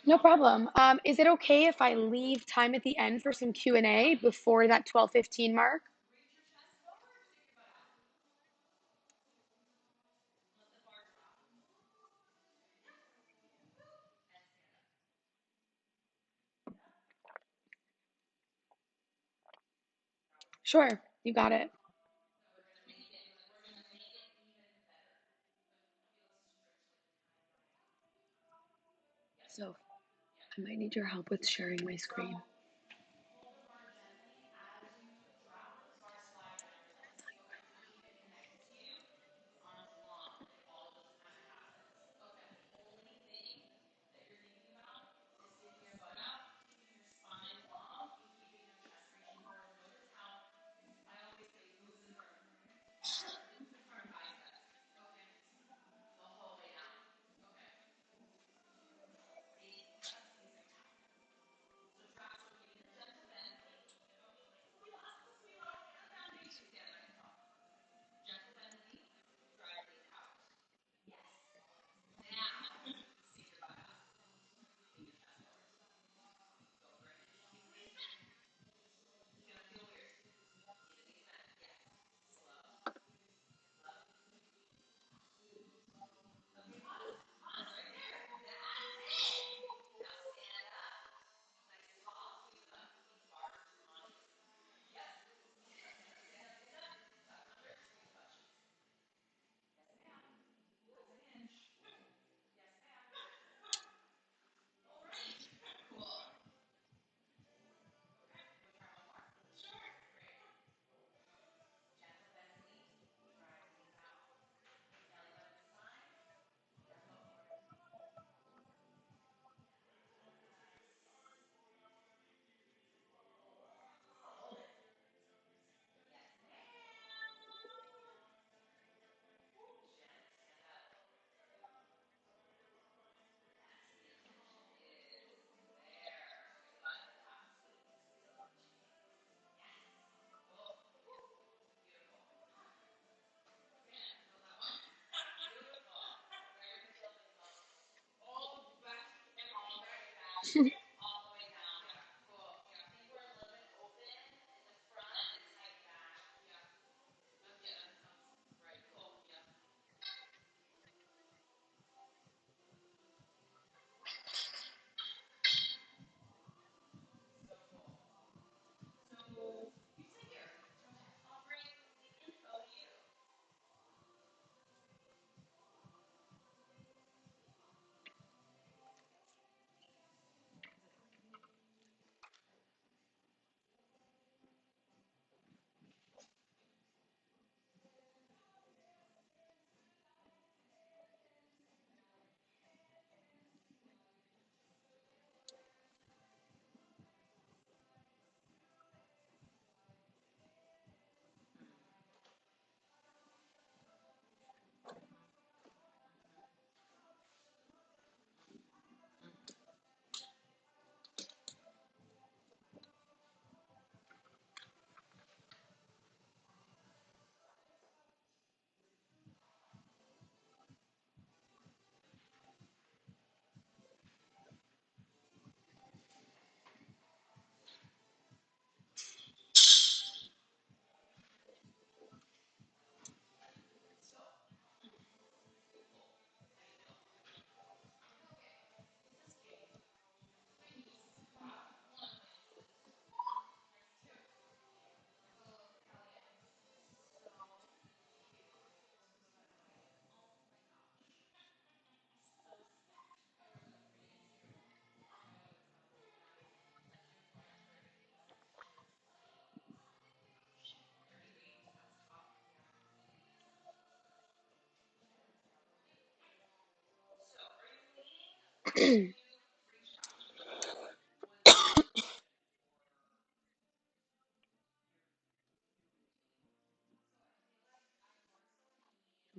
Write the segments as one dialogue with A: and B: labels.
A: No problem. Is it okay if I leave time at the end for some Q&A before that 12:15 mark? Sure, you got it. So I might need your help with sharing my screen.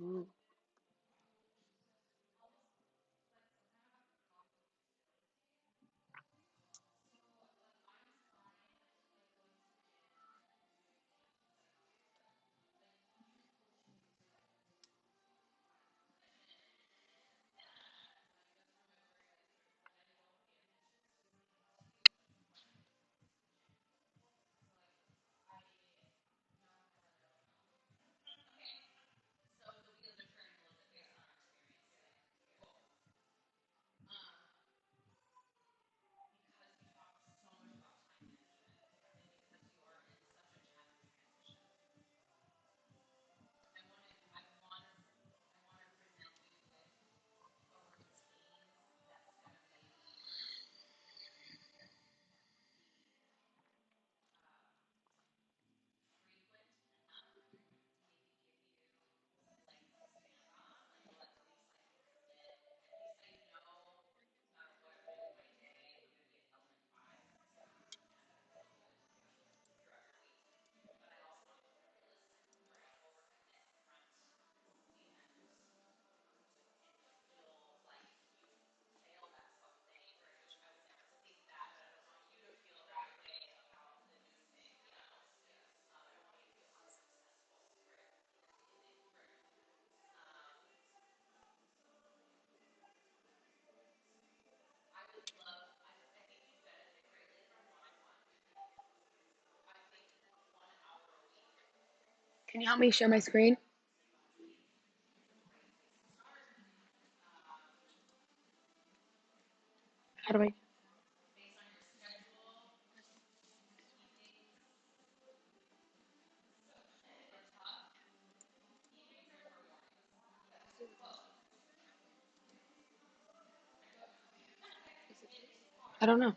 A: Ooh. Can you help me share my screen? How do I? I don't know.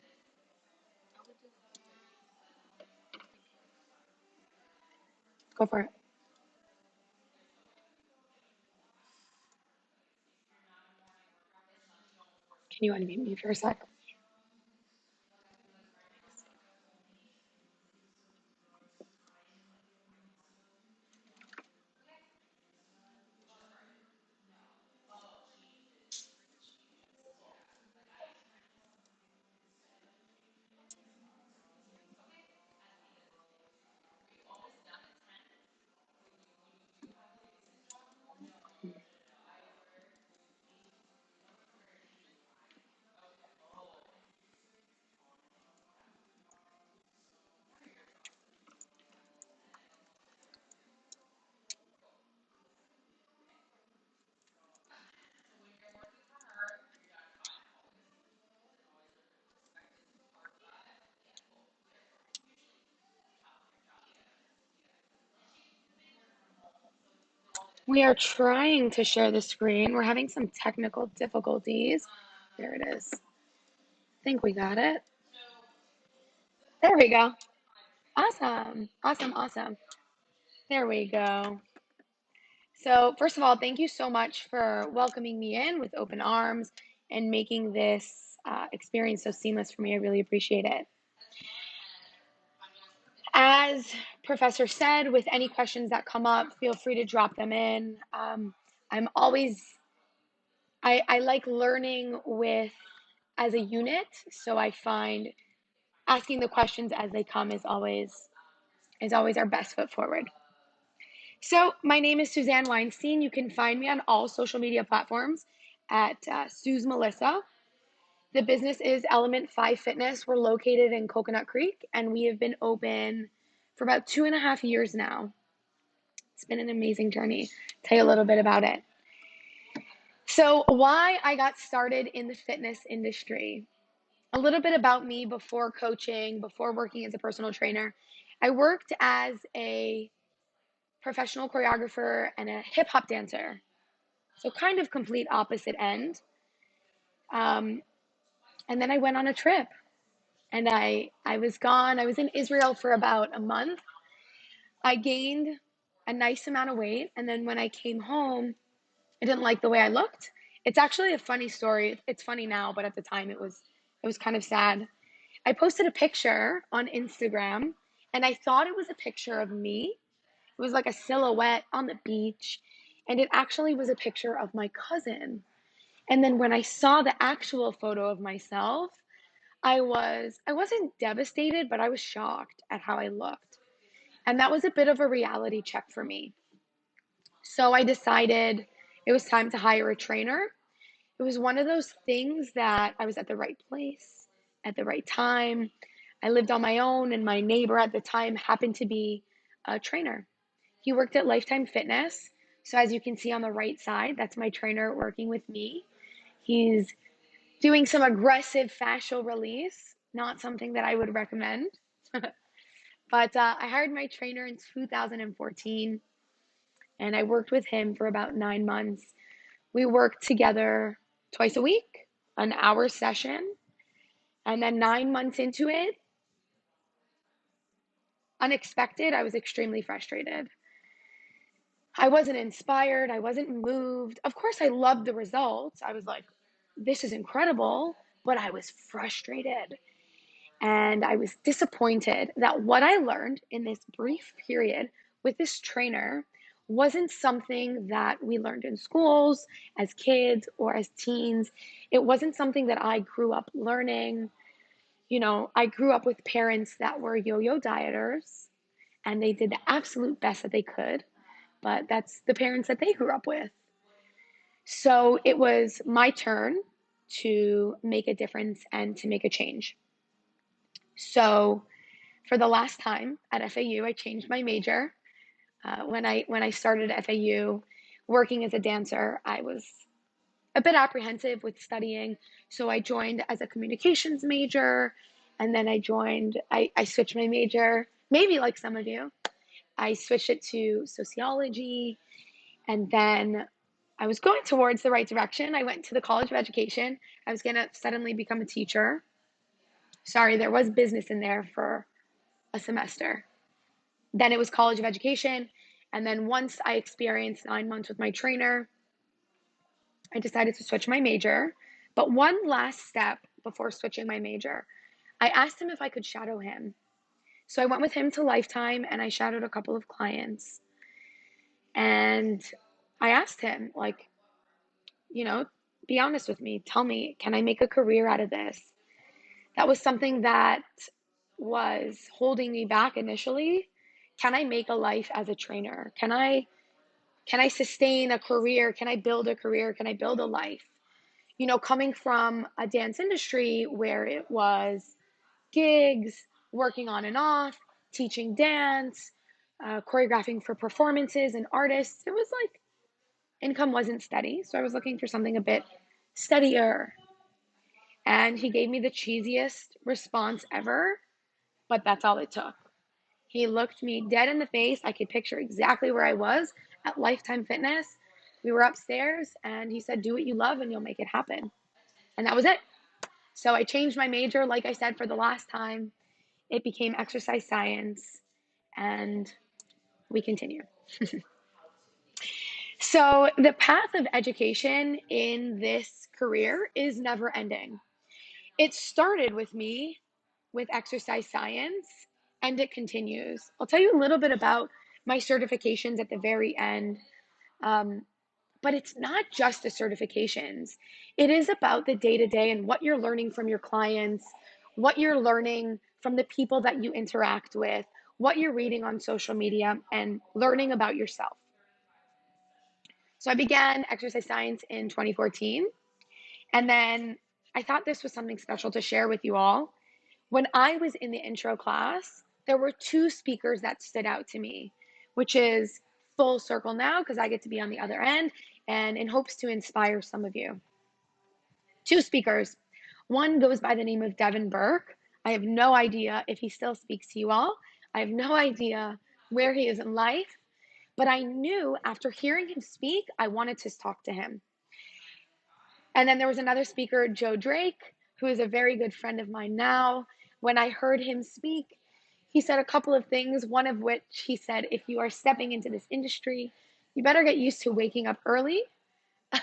A: Go for it. Can you unmute me for a sec? We are trying to share the screen. We're having some technical difficulties. There it is. I think we got it. There we go. Awesome. Awesome. Awesome. There we go. So, first of all, thank you so much for welcoming me in with open arms and making this experience so seamless for me. I really appreciate it. As Professor said, with any questions that come up, feel free to drop them in. I'm always, I like learning with as a unit, so I find asking the questions as they come is always our best foot forward. So my name is Suzanne Weinstein. You can find me on all social media platforms at Suze Melissa. The business is Element 5 Fitness. We're located in Coconut Creek, and we have been open for about 2.5 years now. It's been an amazing journey. Tell you a little bit about it. So why I got started in the fitness industry. A little bit about me before coaching, before working as a personal trainer. I worked as a professional choreographer and a hip hop dancer. So kind of complete opposite end. Um, and then I went on a trip and I was gone. I was in Israel for about a month. I gained a nice amount of weight. And then when I came home, I didn't like the way I looked. It's actually a funny story. It's funny now, but at the time it was kind of sad. I posted a picture on Instagram and I thought it was a picture of me. It was like a silhouette on the beach. And it actually was a picture of my cousin. And then when I saw the actual photo of myself, I wasn't devastated, but I was shocked at how I looked. And that was a bit of a reality check for me. So I decided it was time to hire a trainer. It was one of those things that I was at the right place at the right time. I lived on my own, and my neighbor at the time happened to be a trainer. He worked at Lifetime Fitness. So, as you can see on the right side, that's my trainer working with me. He's doing some aggressive fascial release, not something that I would recommend. But I hired my trainer in 2014 and I worked with him for about 9 months. We worked together twice a week, an hour session. And then 9 months into it, unexpected, I was extremely frustrated. I wasn't inspired. I wasn't moved. Of course, I loved the results. I was like, this is incredible. But I was frustrated. And I was disappointed that what I learned in this brief period with this trainer wasn't something that we learned in schools as kids or as teens. It wasn't something that I grew up learning. I grew up with parents that were yo yo dieters and they did the absolute best that they could, but that's the parents that they grew up with. So it was my turn to make a difference and to make a change. So for the last time at FAU, I changed my major. When I started at FAU working as a dancer, I was a bit apprehensive with studying. So I joined as a communications major, and then I switched my major, maybe like some of you. I switched it to sociology, and then I was going towards the right direction. I went to the College of Education. I was going to suddenly become a teacher. Sorry, there was business in there for a semester. Then it was College of Education. And then once I experienced 9 months with my trainer, I decided to switch my major. But one last step before switching my major, I asked him if I could shadow him. So I went with him to Lifetime and I shadowed a couple of clients. And I asked him, like, you know, be honest with me. Tell me, can I make a career out of this? That was something that was holding me back initially. Can I make a life as a trainer? Can I sustain a career? Can I build a career? Can I build a life? Coming from a dance industry where it was gigs, working on and off, teaching dance, choreographing for performances and artists, it was like income wasn't steady. So I was looking for something a bit steadier. And he gave me the cheesiest response ever, but that's all it took. He looked me dead in the face. I could picture exactly where I was at Lifetime Fitness. We were upstairs, and he said, do what you love and you'll make it happen. And that was it. So I changed my major, like I said, for the last time. It became exercise science, and we continue. So the path of education in this career is never ending. It started with me with exercise science, and it continues. I'll tell you a little bit about my certifications at the very end. Um, but it's not just the certifications. It is about the day to day and what you're learning from your clients, what you're learning from the people that you interact with, what you're reading on social media, and learning about yourself. So I began exercise science in 2014. And then I thought this was something special to share with you all. When I was in the intro class, there were two speakers that stood out to me, which is full circle now because I get to be on the other end and in hopes to inspire some of you. Two speakers. One goes by the name of Devin Burke. I have no idea if he still speaks to you all. I have no idea where he is in life, but I knew after hearing him speak, I wanted to talk to him. And then there was another speaker, Joe Drake, who is a very good friend of mine now. When I heard him speak, he said a couple of things, one of which he said, if you are stepping into this industry, you better get used to waking up early.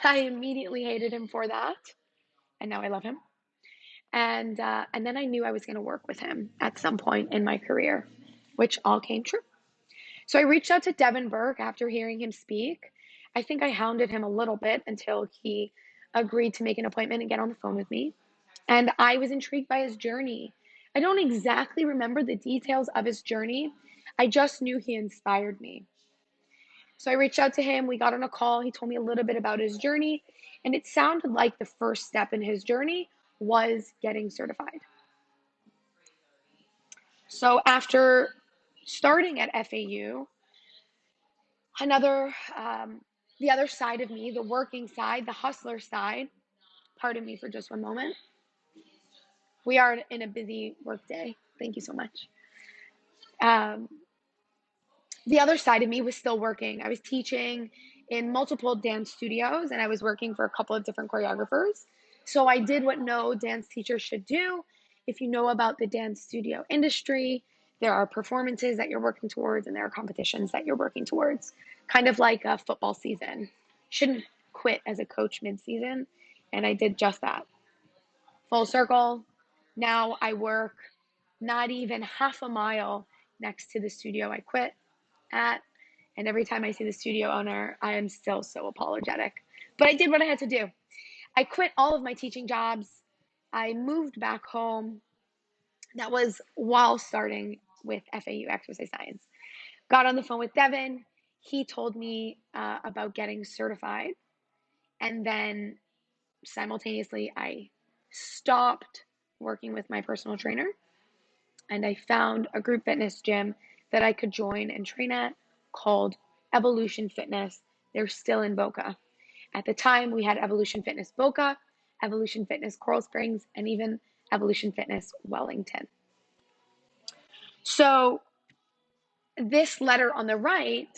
A: I immediately hated him for that, and now I love him. And then I knew I was going to work with him at some point in my career, which all came true. So I reached out to Devin Burke after hearing him speak. I think I hounded him a little bit until he agreed to make an appointment and get on the phone with me. And I was intrigued by his journey. I don't exactly remember the details of his journey. I just knew he inspired me. So I reached out to him. We got on a call. He told me a little bit about his journey. And it sounded like the first step in his journey was getting certified. So after starting at FAU, the other side of me, the working side, the hustler side, pardon me for just one moment. We are in a busy work day. Thank you so much. Um, the other side of me was still working. I was teaching in multiple dance studios and I was working for a couple of different choreographers. So I did what no dance teacher should do. If you know about the dance studio industry, there are performances that you're working towards and there are competitions that you're working towards, kind of like a football season. Shouldn't quit as a coach mid-season, and I did just that. Full circle. Now I work not even half a mile next to the studio I quit at. And every time I see the studio owner, I am still so apologetic. But I did what I had to do. I quit all of my teaching jobs. I moved back home. That was while starting with FAU Exercise Science. Got on the phone with Devin. He told me about getting certified. And then simultaneously, I stopped working with my personal trainer and I found a group fitness gym that I could join and train at. called Evolution Fitness. They're still in Boca. At the time, we had Evolution Fitness Boca, Evolution Fitness Coral Springs, and even Evolution Fitness Wellington. So this letter on the right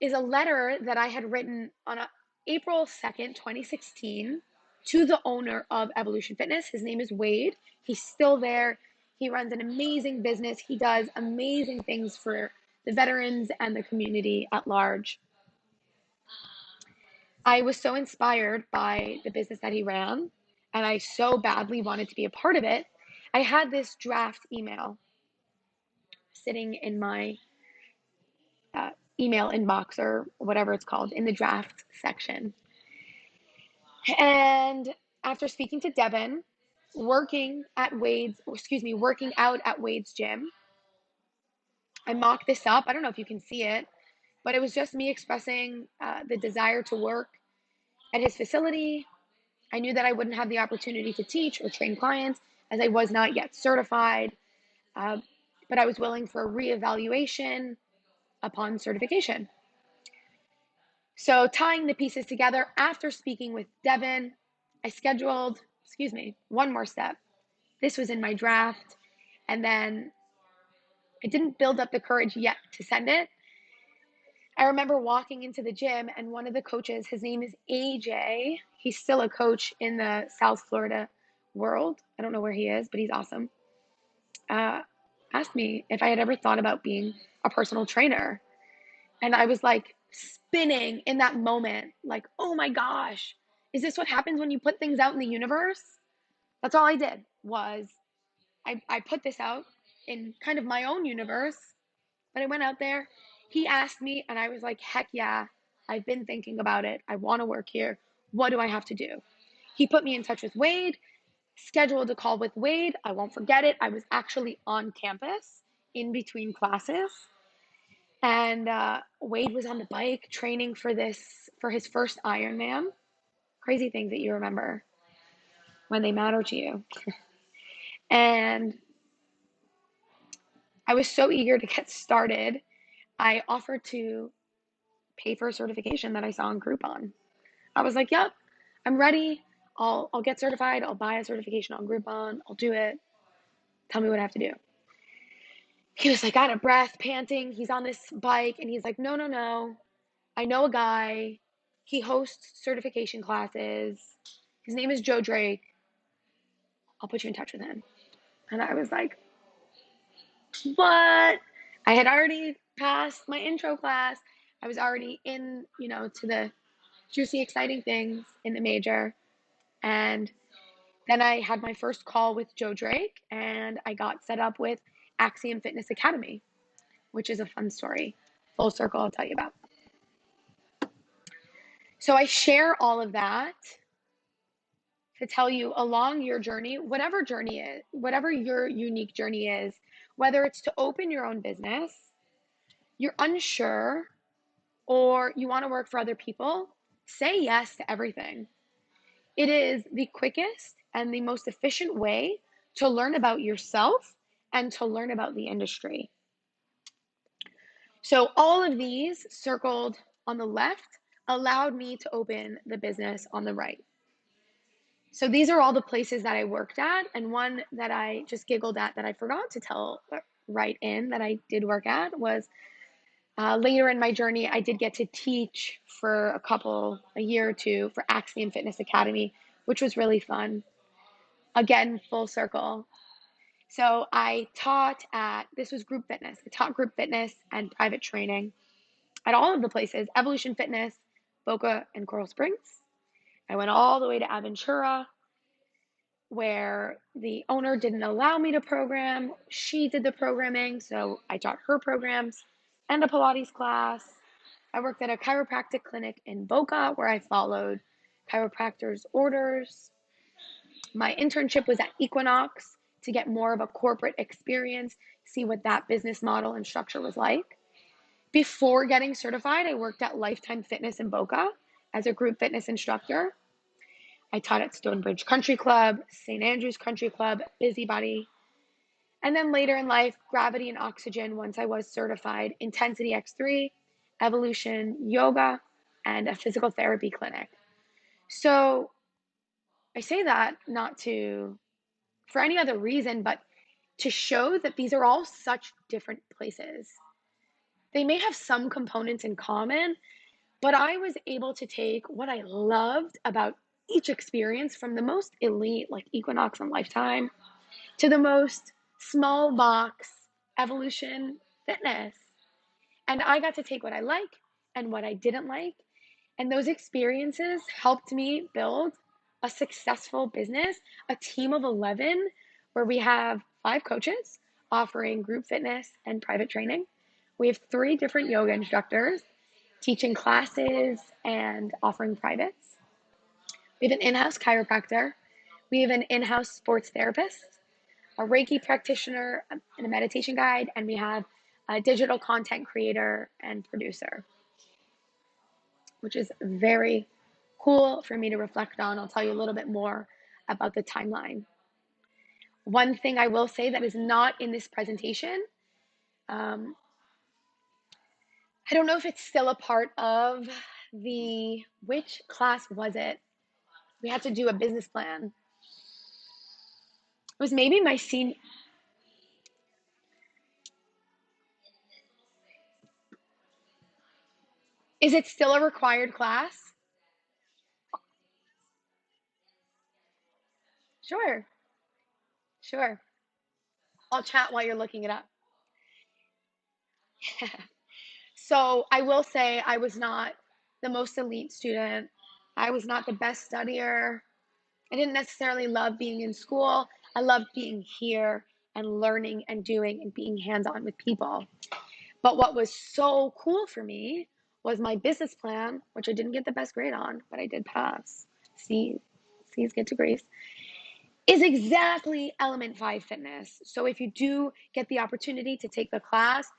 A: is a letter that I had written on April 2nd, 2016 to the owner of Evolution Fitness. His name is Wade. He's still there. He runs an amazing business. He does amazing things for the veterans and the community at large. I was so inspired by the business that he ran, and I so badly wanted to be a part of it. I had this draft email sitting in my email inbox, or whatever it's called, in the draft section. And after speaking to Devin, working out at Wade's gym, I mocked this up. I don't know if you can see it, but it was just me expressing the desire to work at his facility. I knew that I wouldn't have the opportunity to teach or train clients as I was not yet certified, but I was willing for a reevaluation upon certification. So tying the pieces together, after speaking with Devin, I scheduled, one more step. This was in my draft, and then I didn't build up the courage yet to send it. I remember walking into the gym, and one of the coaches, his name is AJ. He's still a coach in the South Florida world. I don't know where he is, but he's awesome. Asked me if I had ever thought about being a personal trainer. And I was like spinning in that moment, like, oh my gosh, is this what happens when you put things out in the universe? That's all I did was I put this out in kind of my own universe, but I went out there. He asked me, and I was like, heck yeah, I've been thinking about it. I want to work here. What do I have to do? He put me in touch with Wade, scheduled a call with Wade. I won't forget it. I was actually on campus in between classes. And Wade was on the bike training for his first Ironman. Crazy things that you remember when they matter to you. And I was so eager to get started. I offered to pay for a certification that I saw on Groupon. I was like, yep, I'm ready. I'll get certified. I'll buy a certification on Groupon. I'll do it. Tell me what I have to do. He was like out of breath, panting. He's on this bike, and he's like, no. I know a guy. He hosts certification classes. His name is Joe Drake. I'll put you in touch with him. And I was like, what? I had already passed my intro class. I was already in, to the juicy, exciting things in the major. And then I had my first call with Joe Drake, and I got set up with Axiom Fitness Academy, which is a fun story. Full circle, I'll tell you about. So I share all of that to tell you along your journey, whatever your unique journey is, whether it's to open your own business, you're unsure, or you want to work for other people, say yes to everything. It is the quickest and the most efficient way to learn about yourself and to learn about the industry. So all of these circled on the left allowed me to open the business on the right. So these are all the places that I worked at, and one that I just giggled at that I forgot to tell right in that I did work at was later in my journey, I did get to teach for a year or two for Axiom Fitness Academy, which was really fun. Again, full circle. So I taught this was group fitness. I taught group fitness and private training at all of the places, Evolution Fitness, Boca, and Coral Springs. I went all the way to Aventura, where the owner didn't allow me to program. She did the programming, so I taught her programs and a Pilates class. I worked at a chiropractic clinic in Boca, where I followed chiropractors' orders. My internship was at Equinox to get more of a corporate experience, see what that business model and structure was like. Before getting certified, I worked at Lifetime Fitness in Boca as a group fitness instructor. I taught at Stonebridge Country Club, St. Andrews Country Club, Busybody. And then later in life, gravity and oxygen, once I was certified, intensity X3, evolution, yoga, and a physical therapy clinic. So I say that not to, for any other reason, but to show that these are all such different places. They may have some components in common, but I was able to take what I loved about each experience from the most elite, like Equinox and Lifetime, to the most small box evolution fitness. And I got to take what I like and what I didn't like. And those experiences helped me build a successful business, a team of 11, where we have 5 coaches offering group fitness and private training. We have 3 different yoga instructors teaching classes and offering privates. We have an in-house chiropractor. We have an in-house sports therapist, a Reiki practitioner, and a meditation guide, and we have a digital content creator and producer, which is very cool for me to reflect on. I'll tell you a little bit more about the timeline. One thing I will say that is not in this presentation, um, I don't know if it's still a part of which class was it? We had to do a business plan. It was maybe my senior. Is it still a required class? Sure, sure. I'll chat while you're looking it up. So I will say I was not the most elite student. I was not the best studier. I didn't necessarily love being in school. I loved being here and learning and doing and being hands-on with people. But what was so cool for me was my business plan, which I didn't get the best grade on, but I did pass. C's, C's get to Grace, is exactly Element 5 Fitness. So if you do get the opportunity to take the class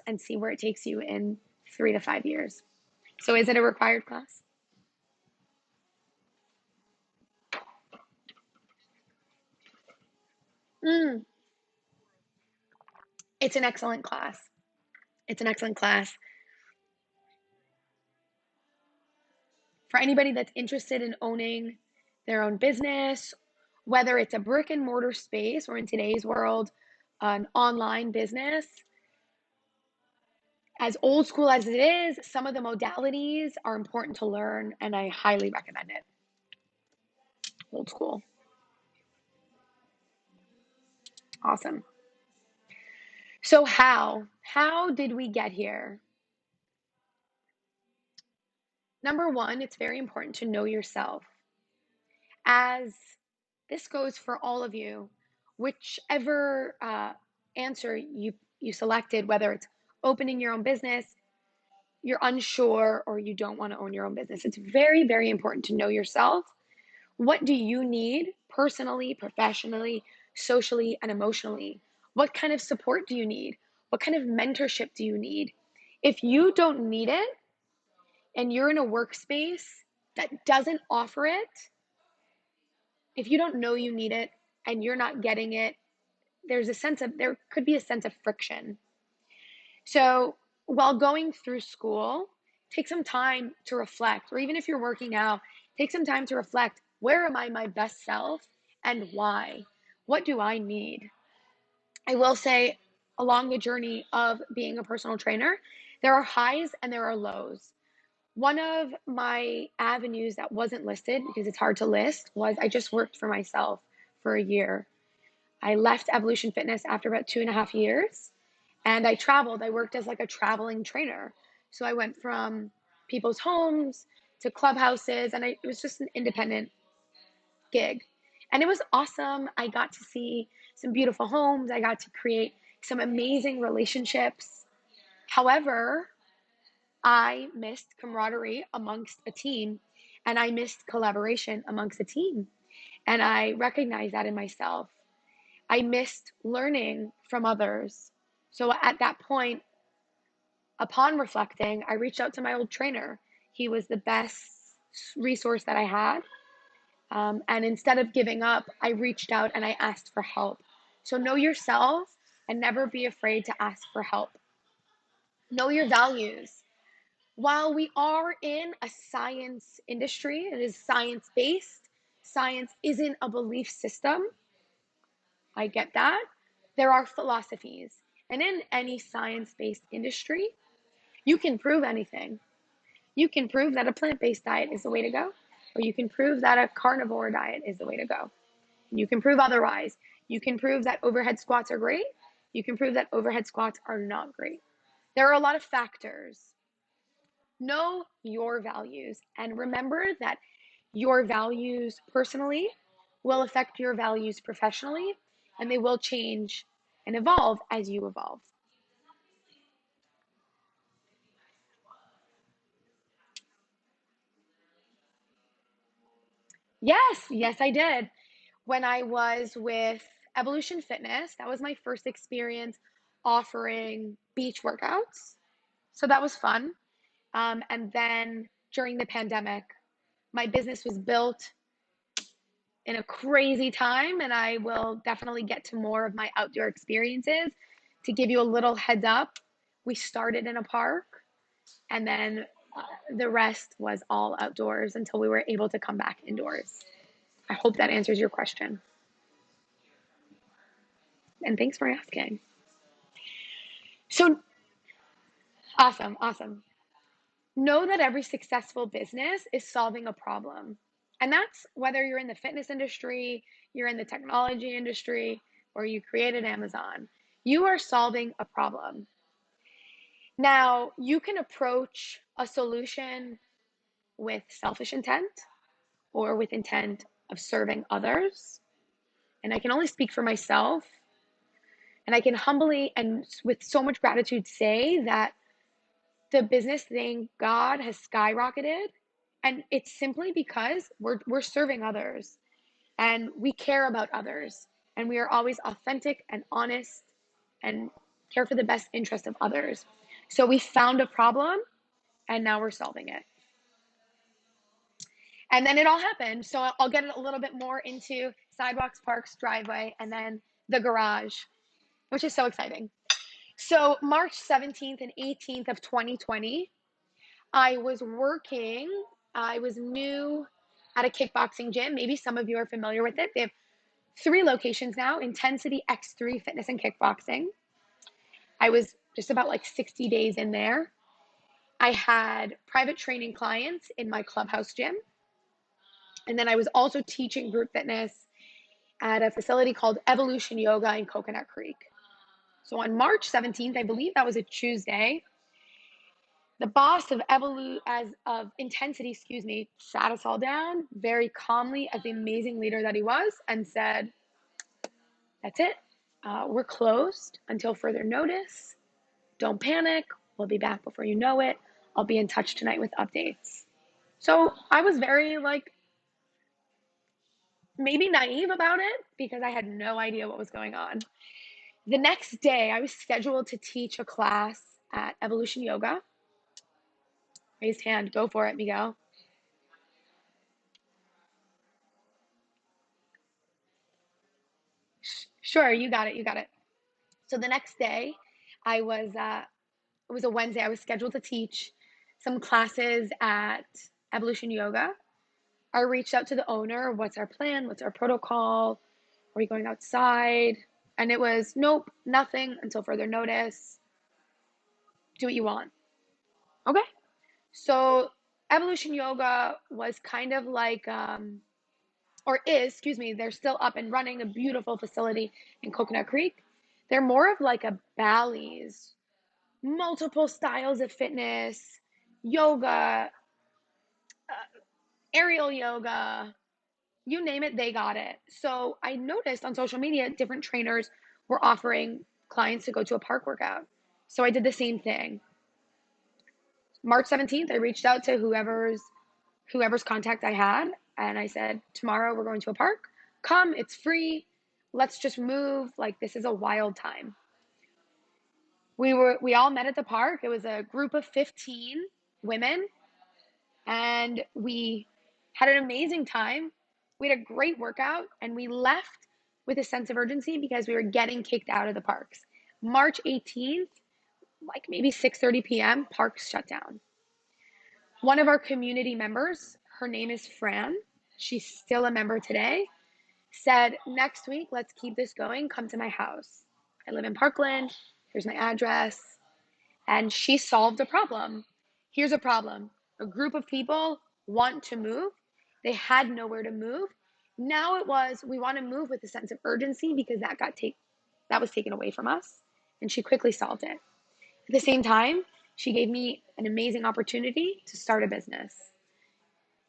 A: and see where it takes you in 3 to 5 years. So is it a required class? Mm, it's an excellent class. It's an excellent class. For anybody that's interested in owning their own business, whether it's a brick and mortar space or in today's world, an online business, as old school as it is, some of the modalities are important to learn, and I highly recommend it. Old school. Awesome. So how did we get here? Number one, it's very important to know yourself. As this goes for all of you, whichever answer you selected, whether it's opening your own business, you're unsure, or you don't want to own your own business, it's very, very important to know yourself. What do you need personally, professionally, socially, and emotionally? What kind of support do you need? What kind of mentorship do you need? If you don't need it and you're in a workspace that doesn't offer it, if you don't know you need it and you're not getting it, there could be a sense of friction. So while going through school, take some time to reflect, or even if you're working out, take some time to reflect, where am I my best self and why? What do I need? I will say, along the journey of being a personal trainer, there are highs and there are lows. One of my avenues that wasn't listed because it's hard to list was I just worked for myself for a year. I left Evolution Fitness after about 2.5 years and I traveled. I worked as like a traveling trainer. So I went from people's homes to clubhouses and it was just an independent gig. And it was awesome. I got to see some beautiful homes. I got to create some amazing relationships. However, I missed camaraderie amongst a team and I missed collaboration amongst a team. And I recognized that in myself. I missed learning from others. So at that point, upon reflecting, I reached out to my old trainer. He was the best resource that I had. And instead of giving up, I reached out and I asked for help. So know yourself and never be afraid to ask for help. Know your values. While we are in a science industry, it is science based. Science isn't a belief system. I get that. There are philosophies. And in any science based industry, you can prove anything. You can prove that a plant based diet is the way to go, or you can prove that a carnivore diet is the way to go. You can prove otherwise. You can prove that overhead squats are great. You can prove that overhead squats are not great. There are a lot of factors. Know your values and remember that your values personally will affect your values professionally, and they will change and evolve as you evolve. Yes, I did. When I was with Evolution Fitness, that was my first experience offering beach workouts. So that was fun. And then during the pandemic, my business was built in a crazy time, and I will definitely get to more of my outdoor experiences. To give you a little heads up, we started in a park, and then the rest was all outdoors until we were able to come back indoors. I hope that answers your question. And thanks for asking. So awesome, awesome. Know that every successful business is solving a problem. And that's whether you're in the fitness industry, you're in the technology industry, or you created Amazon. You are solving a problem. Now, you can approach a solution with selfish intent or with intent of serving others. And I can only speak for myself. And I can humbly and with so much gratitude say that the business, thank God, has skyrocketed. And it's simply because we're serving others and we care about others. And we are always authentic and honest and care for the best interest of others. So we found a problem and now we're solving it. And then it all happened. So I'll get a little bit more into sidewalks, parks, driveway, and then the garage, which is so exciting. So March 17th and 18th of 2020, I was working, I was new at a kickboxing gym. Maybe some of you are familiar with it. They have 3 locations now, Intensity, X3 Fitness and Kickboxing. I was just about like 60 days in there. I had private training clients in my clubhouse gym. And then I was also teaching group fitness at a facility called Evolution Yoga in Coconut Creek. So on March 17th, I believe that was a Tuesday, the boss of Intensity, sat us all down very calmly as the amazing leader that he was and said, "That's it. We're closed until further notice. Don't panic. We'll be back before you know it. I'll be in touch tonight with updates." So I was very maybe naive about it because I had no idea what was going on. The next day, I was scheduled to teach a class at Evolution Yoga. Raised hand, go for it, Miguel. Sure, you got it, you got it. So the next day, I was, it was a Wednesday, I was scheduled to teach some classes at Evolution Yoga. I reached out to the owner, what's our plan? What's our protocol? Are we going outside? And it was, nope, nothing until further notice. Do what you want. Okay. So Evolution Yoga was kind of or is, excuse me, they're still up and running, a beautiful facility in Coconut Creek. They're more of like a Bally's, multiple styles of fitness, yoga, aerial yoga, you name it, they got it. So I noticed on social media, different trainers were offering clients to go to a park workout. So I did the same thing. March 17th, I reached out to whoever's contact I had, and I said, tomorrow we're going to a park. Come, it's free. Let's just move. Like, this is a wild time. We all met at the park. It was a group of 15 women, and we had an amazing time. We had a great workout, and we left with a sense of urgency because we were getting kicked out of the parks. March 18th, like maybe 6:30 p.m., parks shut down. One of our community members, her name is Fran, she's still a member today, said, next week, let's keep this going. Come to my house. I live in Parkland. Here's my address. And she solved a problem. Here's a problem. A group of people want to move. They had nowhere to move. Now it was, we want to move with a sense of urgency because that was taken away from us. And she quickly solved it. At the same time, she gave me an amazing opportunity to start a business.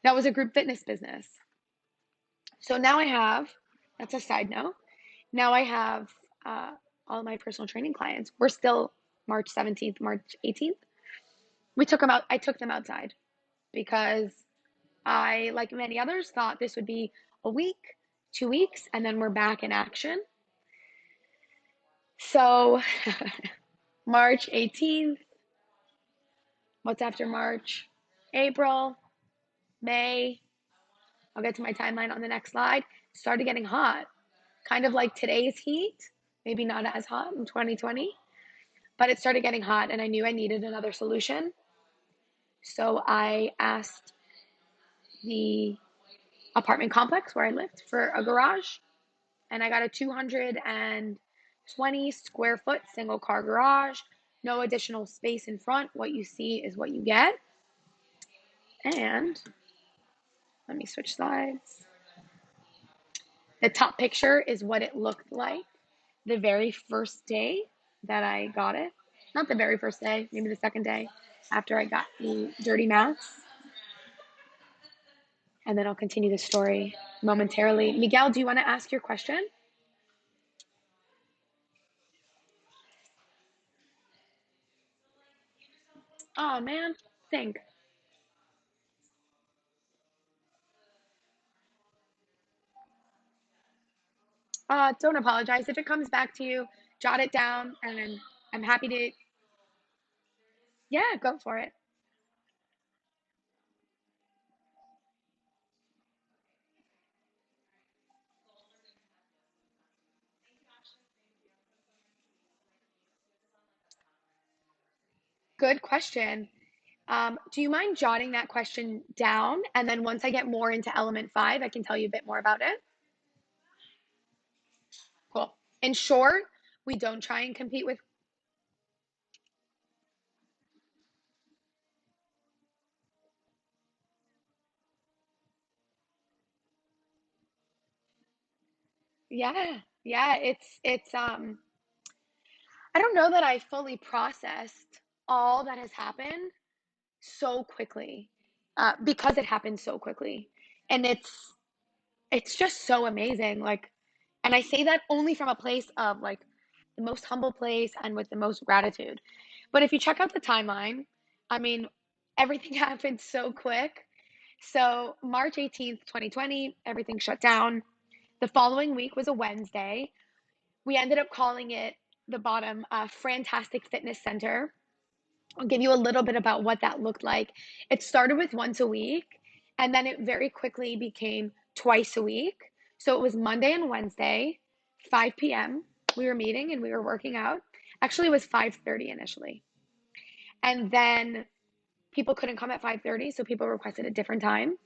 A: That was a group fitness business. So now I have, that's a side note, now I have all my personal training clients. We're still March 17th, March 18th. I took them outside because I, like many others, thought this would be a week, 2 weeks, and then we're back in action. So March 18th, what's after March? April, May, I'll get to my timeline on the next slide, started getting hot. Kind of like today's heat, maybe not as hot in 2020, but it started getting hot and I knew I needed another solution. So I asked the apartment complex where I lived for a garage, and I got a 220 square foot single car garage, no additional space in front. What you see is what you get. And let me switch slides. The top picture is what it looked like the very first day that I got it. Not the very first day, maybe the second day after I got the dirty mats. And then I'll continue the story momentarily. Miguel, do you want to ask your question? Oh man, think. Don't apologize. If it comes back to you, jot it down and I'm happy to, yeah, go for it. Good question. Do you mind jotting that question down? And then once I get more into element five, I can tell you a bit more about it. Cool. In short, we don't try and compete with, yeah, it's I don't know that I fully processed all that has happened so quickly, because it happened so quickly. And it's just so amazing. Like, and I say that only from a place of like the most humble place and with the most gratitude. But if you check out the timeline, I mean, everything happened so quick. So March 18th, 2020, everything shut down. The following week was a Wednesday. We ended up calling it the bottom Fantastic Fitness Center. I'll give you a little bit about what that looked like. It started with once a week, and then it very quickly became twice a week. So it was Monday and Wednesday, 5 p.m. We were meeting and we were working out. Actually, it was 5:30 initially. And then people couldn't come at 5:30, so people requested a different time.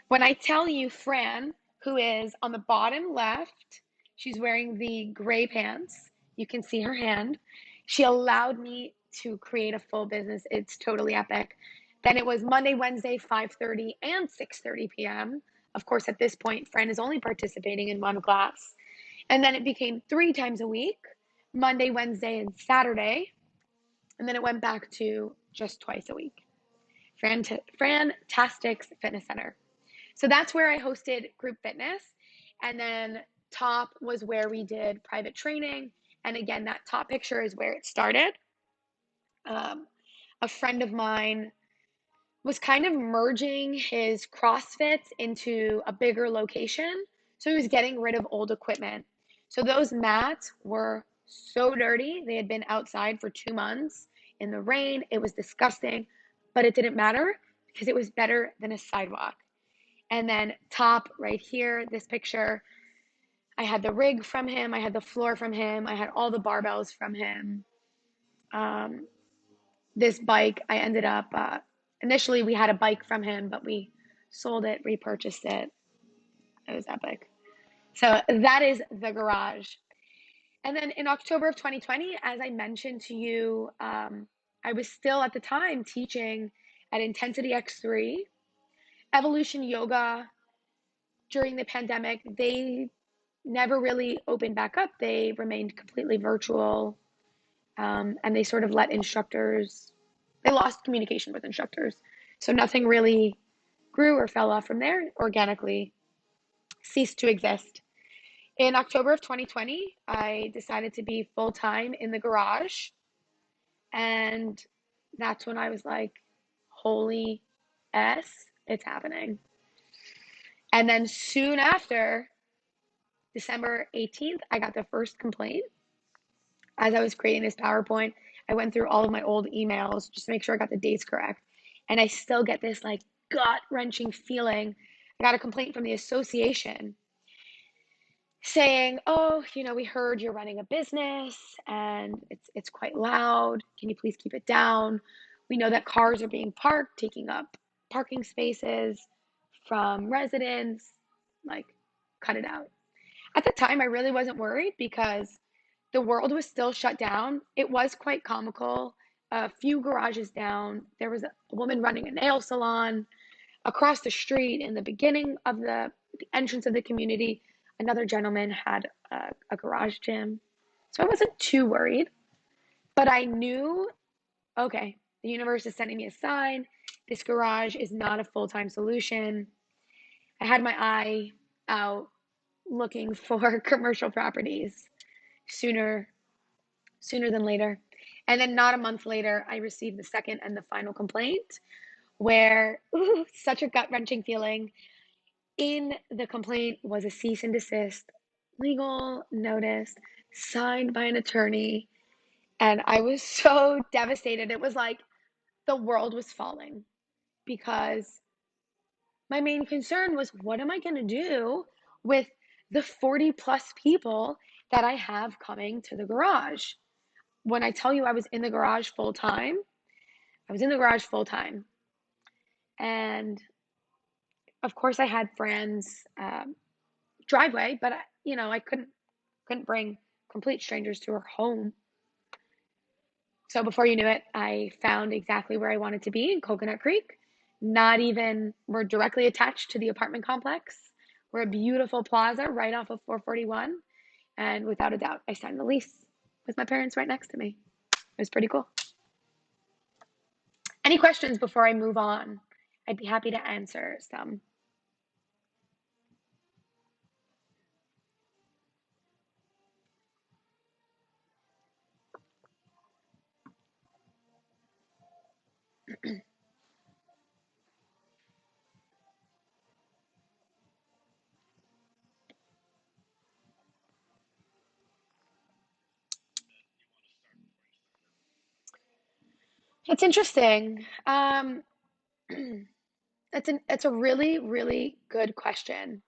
A: When I tell you Fran, who is on the bottom left, she's wearing the gray pants. You can see her hand. She allowed me to create a full business. It's totally epic. Then it was Monday, Wednesday, 5:30 and 6:30 p.m. Of course, at this point, Fran is only participating in one class. And then it became 3 times a week, Monday, Wednesday, and Saturday. And then it went back to just twice a week. Fantastics Fitness Center. So that's where I hosted group fitness. And then top was where we did private training. And again, that top picture is where it started. Um, a friend of mine was kind of merging his CrossFits into a bigger location. So he was getting rid of old equipment. So those mats were so dirty. They had been outside for 2 months in the rain. It was disgusting, but it didn't matter because it was better than a sidewalk. And then top right here, this picture, I had the rig from him. I had the floor from him. I had all the barbells from him. Um, this bike, I ended up, initially we had a bike from him, but we sold it, repurchased it. It was epic. So that is the garage. And then in October of 2020, as I mentioned to you, I was still at the time teaching at Intensity X3, Evolution Yoga. During the pandemic, they never really opened back up. They remained completely virtual, and they sort of let instructors, they lost communication with instructors. So nothing really grew or fell off from there, organically ceased to exist. In October of 2020, I decided to be full time in the garage. And that's when I was like, holy S, it's happening. And then soon after, December 18th, I got the first complaint. As I was creating this PowerPoint, I went through all of my old emails just to make sure I got the dates correct. And I still get this like gut wrenching feeling. I got a complaint from the association saying, "Oh, we heard you're running a business and it's quite loud. Can you please keep it down? We know that cars are being parked, taking up parking spaces from residents. Like, cut it out." At the time, I really wasn't worried because the world was still shut down. It was quite comical. A few garages down, there was a woman running a nail salon. Across the street, in the beginning of the entrance of the community, another gentleman had a garage gym. So I wasn't too worried, but I knew, okay, the universe is sending me a sign. This garage is not a full-time solution. I had my eye out looking for commercial properties sooner than later. And then not a month later, I received the second and the final complaint where, ooh, such a gut-wrenching feeling. In the complaint was a cease and desist legal notice signed by an attorney. And I was so devastated. It was like the world was falling because my main concern was, what am I going to do with the 40 plus people that I have coming to the garage? When I tell you I was in the garage full time, I was in the garage full time. And of course, I had friends driveway, but I couldn't bring complete strangers to her home. So before you knew it, I found exactly where I wanted to be in Coconut Creek. Not even, we're directly attached to the apartment complex. We're a beautiful plaza right off of 441. And without a doubt, I signed the lease with my parents right next to me. It was pretty cool. Any questions before I move on? I'd be happy to answer some. It's interesting. It's a really, really good question.